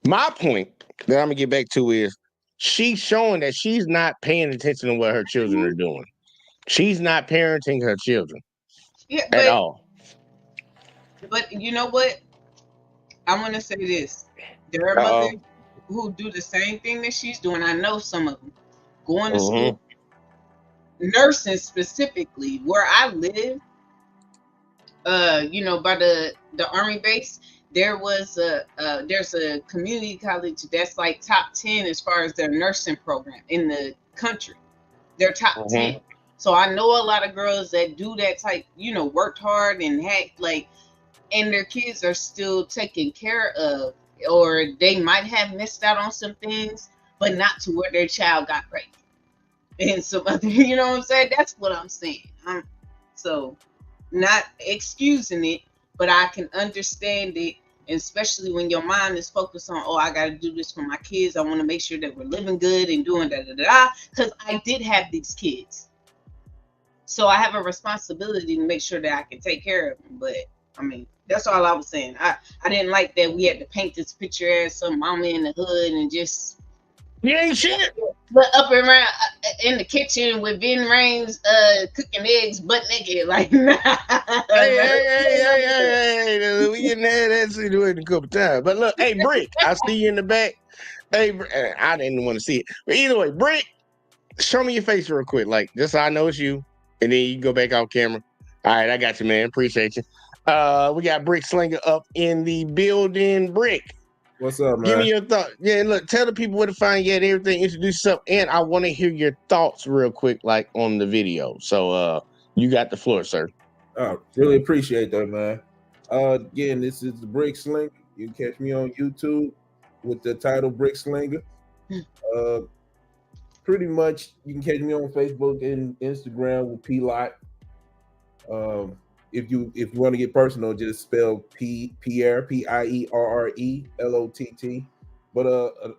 My point that I'm gonna get back to is she's showing that she's not paying attention to what her children are doing. She's not parenting her children at all. But you know what? I want to say this. There are mothers who do the same thing that she's doing. I know some of them. Going to school, nursing specifically, where I live, you know, by the Army base, there's a community college that's like top 10 as far as their nursing program in the country. They're top 10. So I know a lot of girls that do that type, you know, worked hard and had and their kids are still taken care of, or they might have missed out on some things, but not to where their child got pregnant. And some other, you know what I'm saying? That's what I'm saying. So not excusing it, but I can understand it, especially when your mind is focused on, I got to do this for my kids. I want to make sure that we're living good and doing da-da-da-da, because I did have these kids. So I have a responsibility to make sure that I can take care of them. But, I mean, that's all I was saying. I didn't like that we had to paint this picture as some mama in the hood and just... You ain't shit. But up and around in the kitchen with Vin Rames cooking eggs butt naked, like nah. Hey, we getting that situation a couple times. But look, hey Brick, I see you in the back. Hey, I didn't want to see it, but either way, Brick, show me your face real quick, like just so I know it's you, and then you can go back off camera. All right, I got you, man. Appreciate you. We got Brick Slinger up in the building. Brick. What's up, man? Give me your thoughts. Yeah, look, tell the people where to find you and everything. Introduce yourself, and I want to hear your thoughts real quick, like on the video. So, you got the floor, sir. Really appreciate that, man. Again, this is the Brick Slinger. You can catch me on YouTube with the title Brick Slinger. Pretty much, you can catch me on Facebook and Instagram with P-Lot. If you want to get personal, just spell Pierre, Pierre Lott. But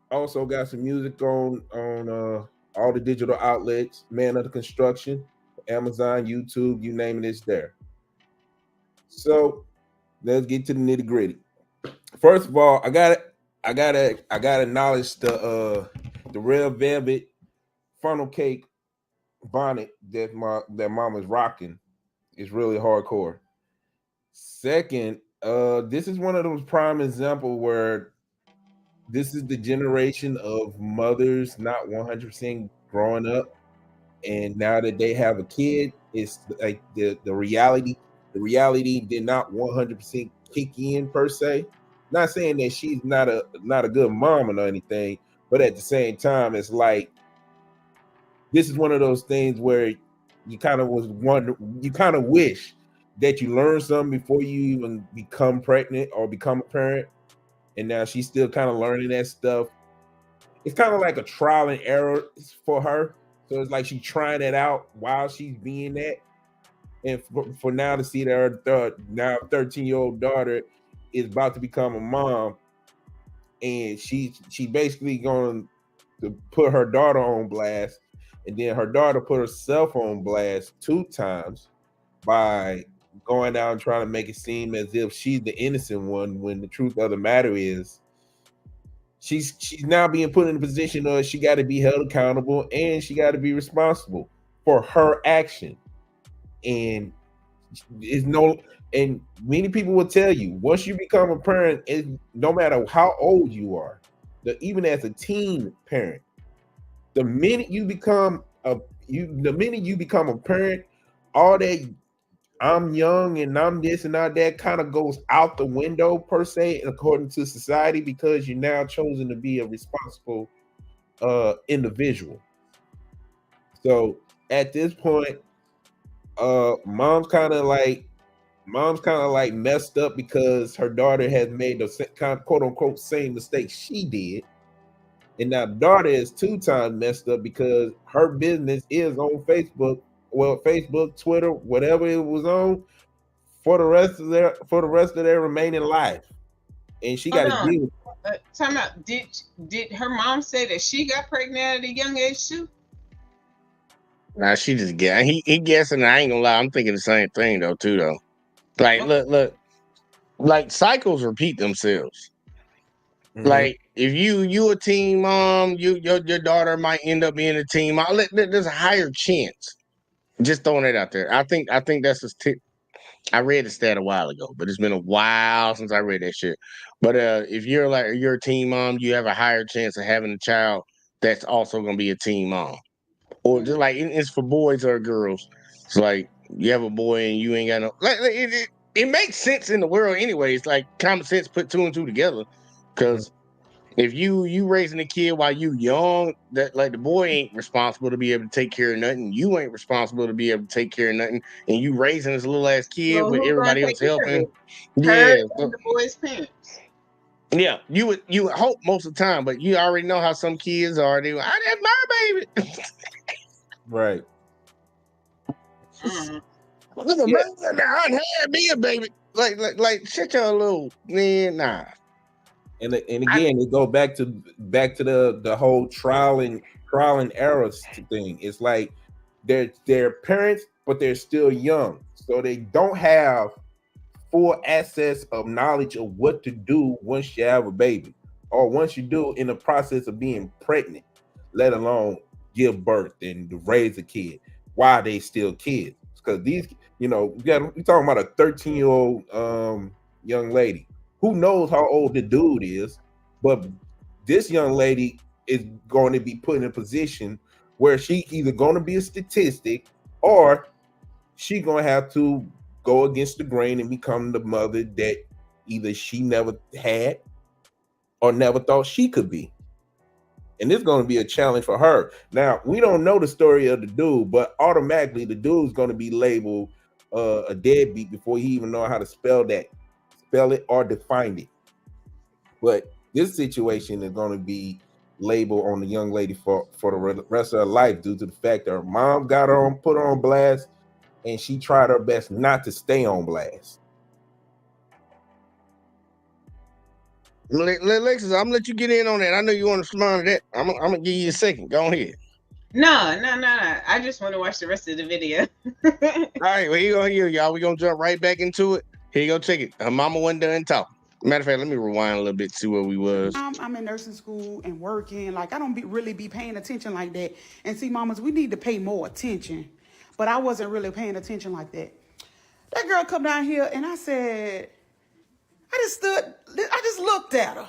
also got some music on all the digital outlets, Man Under Construction, Amazon, YouTube, you name it, it's there. So let's get to the nitty gritty. First of all, I gotta acknowledge the red velvet funnel cake bonnet that mama's rocking. It's really hardcore. Second, this is one of those prime examples where this is the generation of mothers not 100% growing up, and now that they have a kid, it's like the reality did not 100% kick in per se. Not saying that she's not a good mom or anything, but at the same time, it's like this is one of those things where you kind of wish that you learned something before you even become pregnant or become a parent. And now she's still kind of learning that stuff. It's kind of like a trial and error for her. So it's like she's trying it out while she's being that. And for now to see that her now 13-year-old daughter is about to become a mom, and she basically going to put her daughter on blast, and then her daughter put herself on blast 2 times by going out and trying to make it seem as if she's the innocent one, when the truth of the matter is she's now being put in a position of she got to be held accountable and she got to be responsible for her action. And and many people will tell you, once you become a parent, no matter how old you are, even as a teen parent, the minute you become a parent, all that I'm young and I'm this and not that kind of goes out the window per se, according to society, because you're now chosen to be a responsible individual. So at this point, mom's kind of like messed up because her daughter has made the kind of quote unquote same mistake she did. And now daughter is 2 times messed up because her business is on Facebook. Well, Facebook, Twitter, whatever it was on, for the rest of their remaining life, and she got to deal. Time out. Did her mom say that she got pregnant at a young age too? Nah, she just he guessing. I ain't gonna lie. I'm thinking the same thing though. Like, look, like cycles repeat themselves. Mm-hmm. Like if you a teen mom, your daughter might end up being a teen mom. There's a higher chance. Just throwing it out there. I think that's just I read the stat a while ago, but it's been a while since I read that shit. But if you're a teen mom, you have a higher chance of having a child that's also gonna be a teen mom. Or just like it's for boys or girls. It's like you have a boy and you ain't got no. Like it makes sense in the world anyways. Like common sense, put 2 and 2 together. Because if you raising a kid while you young, that like the boy ain't responsible to be able to take care of nothing. You ain't responsible to be able to take care of nothing, and you raising this little ass kid with everybody else helping. Yeah, the boy's parents. Yeah, you would hope most of the time, but you already know how some kids are. They that's my baby. Right. Look at I had me a baby. Like shut your little man. Nah. And again, it go back to the whole trial and error thing. It's like they're parents, but they're still young, so they don't have full access of knowledge of what to do once you have a baby, or once you do in the process of being pregnant, let alone give birth and raise a kid while they still kids. Because these, we're talking about a 13-year-old young lady. Who knows how old the dude is, but this young lady is going to be put in a position where she either going to be a statistic or she going to have to go against the grain and become the mother that either she never had or never thought she could be. And it's going to be a challenge for her. Now, we don't know the story of the dude, but automatically the dude's going to be labeled a deadbeat before he even know how to spell it or define it. But this situation is going to be labeled on the young lady for the rest of her life due to the fact that her mom got her put her on blast, and she tried her best not to stay on blast. Alexis, I'm gonna let you get in on that. I know you want to respond to that. I'm gonna give you a second. Go ahead. No. I just want to watch the rest of the video. All right, well, here you go, y'all. We're gonna jump right back into it. Here you go, check it. Her mama wasn't done talking. Matter of fact, let me rewind a little bit to see where we was. I'm in nursing school and working. Like, I don't really be paying attention like that. And see, mamas, we need to pay more attention. But I wasn't really paying attention like that. That girl come down here and I said, I just looked at her.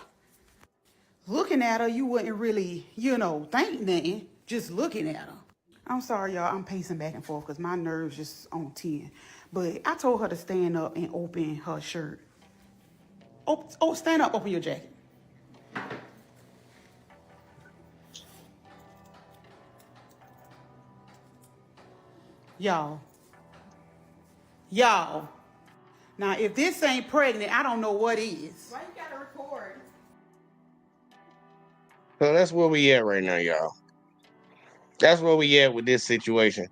Looking at her, you wouldn't really, think nothing. Just looking at her. I'm sorry, y'all. I'm pacing back and forth because my nerves just on 10. But I told her to stand up and open her shirt. Oh, stand up, open your jacket. Y'all. Now, if this ain't pregnant, I don't know what is. Why you gotta record? So that's where we at right now, y'all. That's where we at with this situation.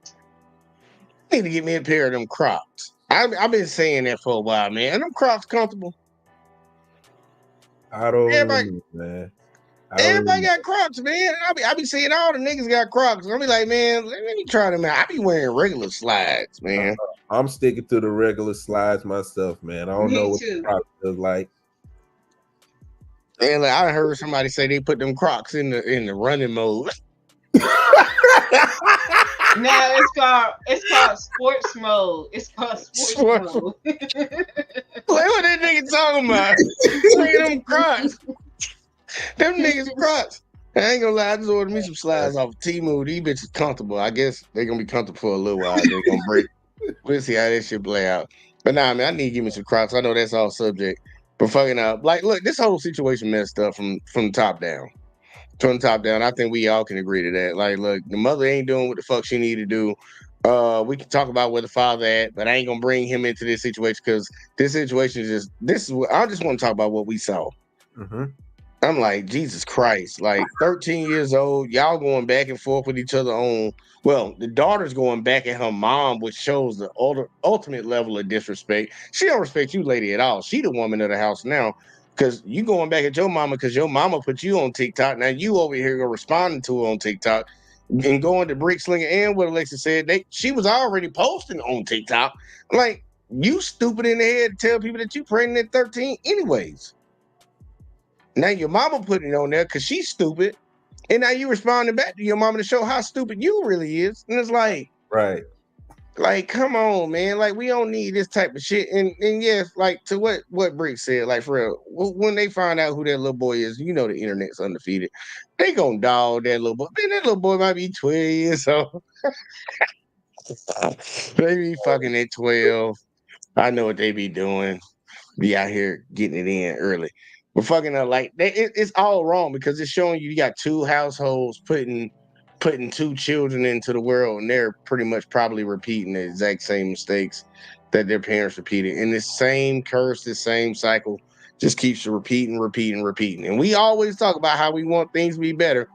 I need to get me a pair of them Crocs. I've been saying that for a while, man. Are them Crocs comfortable? I don't Everybody, know, man. everybody got Crocs, man. I be seeing all the niggas got Crocs. I be like, man, let me try them out. I be wearing regular slides, man. I'm sticking to the regular slides myself, man. I don't Me know what too. the Crocs look like. And like, I heard somebody say they put them Crocs in the running mode. No, it's called sports mode. It's called sports mode. Like, what that nigga talking about? Look at them Crocs. Them niggas Crocs. I ain't gonna lie, I just ordered me some slides off of Temu. These bitches comfortable. I guess they gonna be comfortable for a little while. They gonna break. We'll see how that shit play out. But nah, man, I need to give me some Crocs. I know that's all subject. But fucking up. Like, look, this whole situation messed up from the top down. From the top down, I think we all can agree to that. Like, look, the mother ain't doing what the fuck she need to do. We can talk about where the father at, but I ain't gonna bring him into this situation because this situation is I just want to talk about what we saw. Mm-hmm. I'm like, Jesus Christ, like 13 years old, y'all going back and forth with each other on, well, the daughter's going back at her mom, which shows the ultimate level of disrespect. She don't respect you, lady, at all. She the woman of the house now. Because you going back at your mama because your mama put you on TikTok. Now you over here go responding to her on TikTok and going to Brick Slinger and what Alexa said. She was already posting on TikTok. Like, you stupid in the head to tell people that you pregnant at 13 anyways. Now your mama putting it on there because she's stupid. And now you responding back to your mama to show how stupid you really is. And it's like, right. Like, come on, man. Like, we don't need this type of shit. And yes, like to what Brick said, like for real, when they find out who that little boy is, you know the internet's undefeated. They gonna dog that little boy. Man, that little boy might be 12 years old. They be fucking at 12. I know what they be doing. Be out here getting it in early. But fucking it's all wrong because it's showing you got two households putting two children into the world, and they're pretty much probably repeating the exact same mistakes that their parents repeated. And this same curse, this same cycle just keeps repeating. And we always talk about how we want things to be better,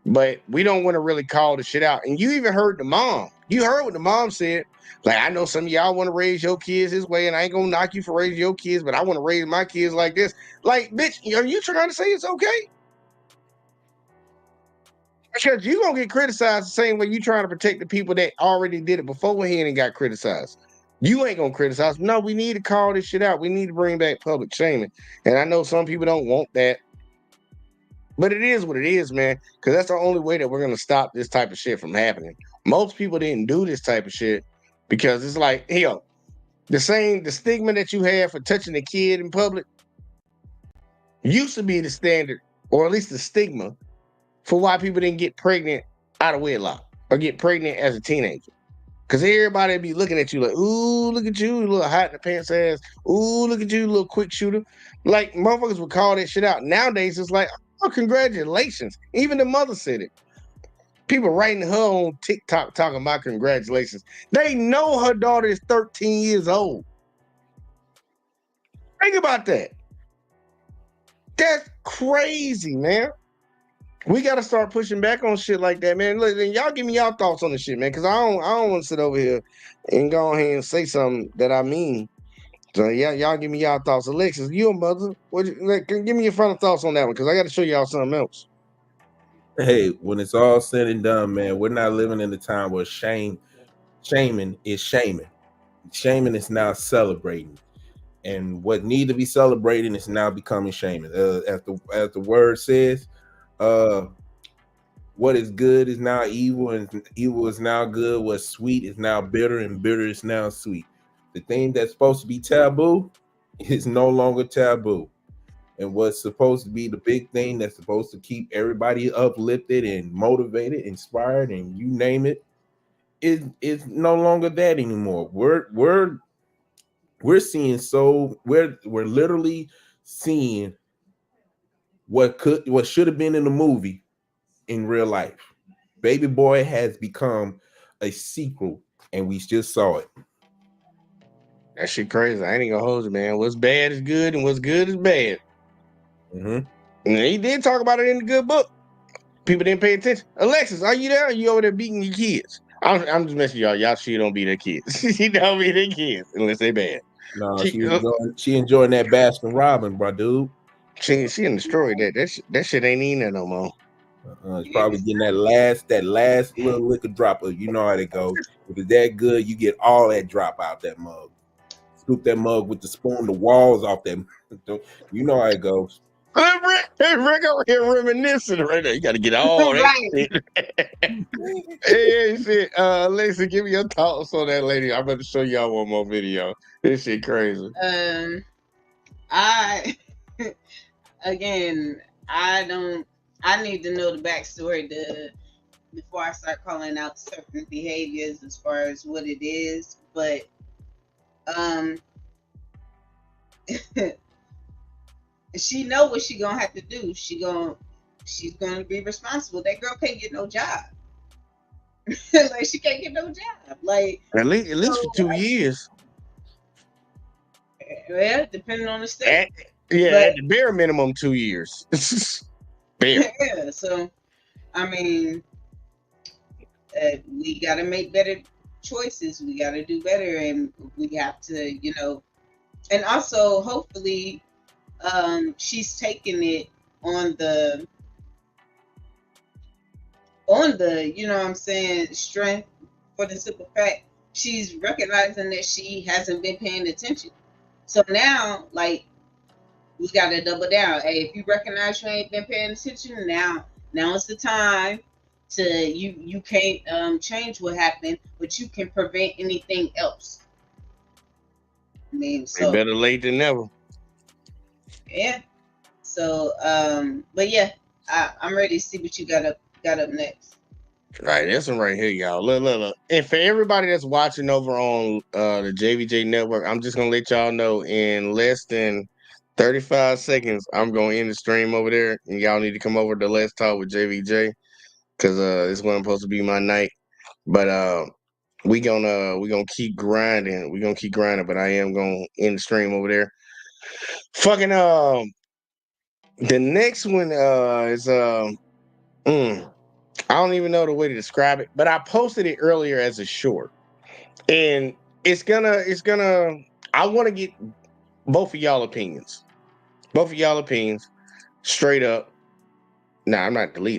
but we don't want to really call the shit out. And you even heard the mom. You heard what the mom said. Like, I know some of y'all want to raise your kids this way, and I ain't gonna knock you for raising your kids, but I want to raise my kids like this. Like, bitch, are you trying to say it's okay? Because you're going to get criticized the same way you trying to protect the people that already did it beforehand and got criticized. You ain't going to criticize. No, we need to call this shit out. We need to bring back public shaming. And I know some people don't want that. But it is what it is, man. Because that's the only way that we're going to stop this type of shit from happening. Most people didn't do this type of shit because it's like, hell, the stigma that you had for touching a kid in public used to be the standard, or at least the stigma, for why people didn't get pregnant out of wedlock or get pregnant as a teenager. Because everybody be looking at you like, ooh, look at you, little hot in the pants ass. Ooh, look at you, little quick shooter. Like, motherfuckers would call that shit out. Nowadays, it's like, oh, congratulations. Even the mother said it. People writing her on TikTok talking about congratulations. They know her daughter is 13 years old. Think about that. That's crazy, man. We got to start pushing back on shit like that, man. Look, y'all give me y'all thoughts on the shit, man, because I don't want to sit over here and go ahead and say something that I mean. So yeah, y'all give me y'all thoughts. Alexis, you a mother? Give me your final thoughts on that one, because I got to show y'all something else. Hey, when it's all said and done, man, we're not living in the time where shaming is shaming. Shaming is now celebrating. And what need to be celebrating is now becoming shaming. As the word says, what is good is now evil, and evil is now good. What's sweet is now bitter, and bitter is now sweet. The thing that's supposed to be taboo is no longer taboo. And what's supposed to be the big thing that's supposed to keep everybody uplifted and motivated, inspired, and you name it, is no longer that anymore. We're seeing we're literally seeing what should have been in the movie in real life. Baby Boy has become a sequel, and we just saw it. That shit crazy. I ain't even gonna hold you, man. What's bad is good, and what's good is bad. Mm-hmm. And he did talk about it in the good book. People didn't pay attention. Alexis, are you there? Or are you over there beating your kids? I'm just messing y'all. Y'all she don't beat their kids. She don't beat their kids unless they bad. No, she enjoying that Baskin Robbins, bro, dude. She didn't destroy that. That shit ain't in there no more. It's probably getting that last little liquor drop of, you know how it goes. If it's that good, you get all that drop out that mug. Scoop that mug with the spoon, the walls off that. You know how it goes. Rick over here reminiscing right now. You got to get all that shit. Hey, shit. Lacey, give me your thoughts on that lady. I'm about to show y'all one more video. This shit crazy. I need to know the backstory before I start calling out certain behaviors as far as what it is. But she know what she gonna have to do. She's gonna be responsible. That girl can't get no job. Like, she can't get no job. Like, at least for 2 years. Well, depending on the state. At the bare minimum 2 years. Bare. Yeah. So, I mean, we got to make better choices. We got to do better, and we have to, you know, and also hopefully, she's taking it on the, you know what I'm saying, strength, for the simple fact she's recognizing that she hasn't been paying attention. So now, like, we got to double down. Hey, if you recognize you ain't been paying attention, now is the time to, you can't change what happened, but you can prevent anything else. I mean, so better late than never. Yeah. So, but yeah, I'm ready to see what you got up next. Right, this one right here, y'all. Look. And for everybody that's watching over on the JVJ Network, I'm just gonna let y'all know in less than 35 seconds, I'm gonna end the stream over there, and y'all need to come over to Let's Talk with JVJ, because it's when I'm supposed to be my night. But we gonna keep grinding. We're gonna keep grinding, but I am gonna end the stream over there. Fucking the next one is I don't even know the way to describe it, but I posted it earlier as a short. And it's gonna I want to get both of y'all opinions. Straight up. Nah, I'm not deleting it.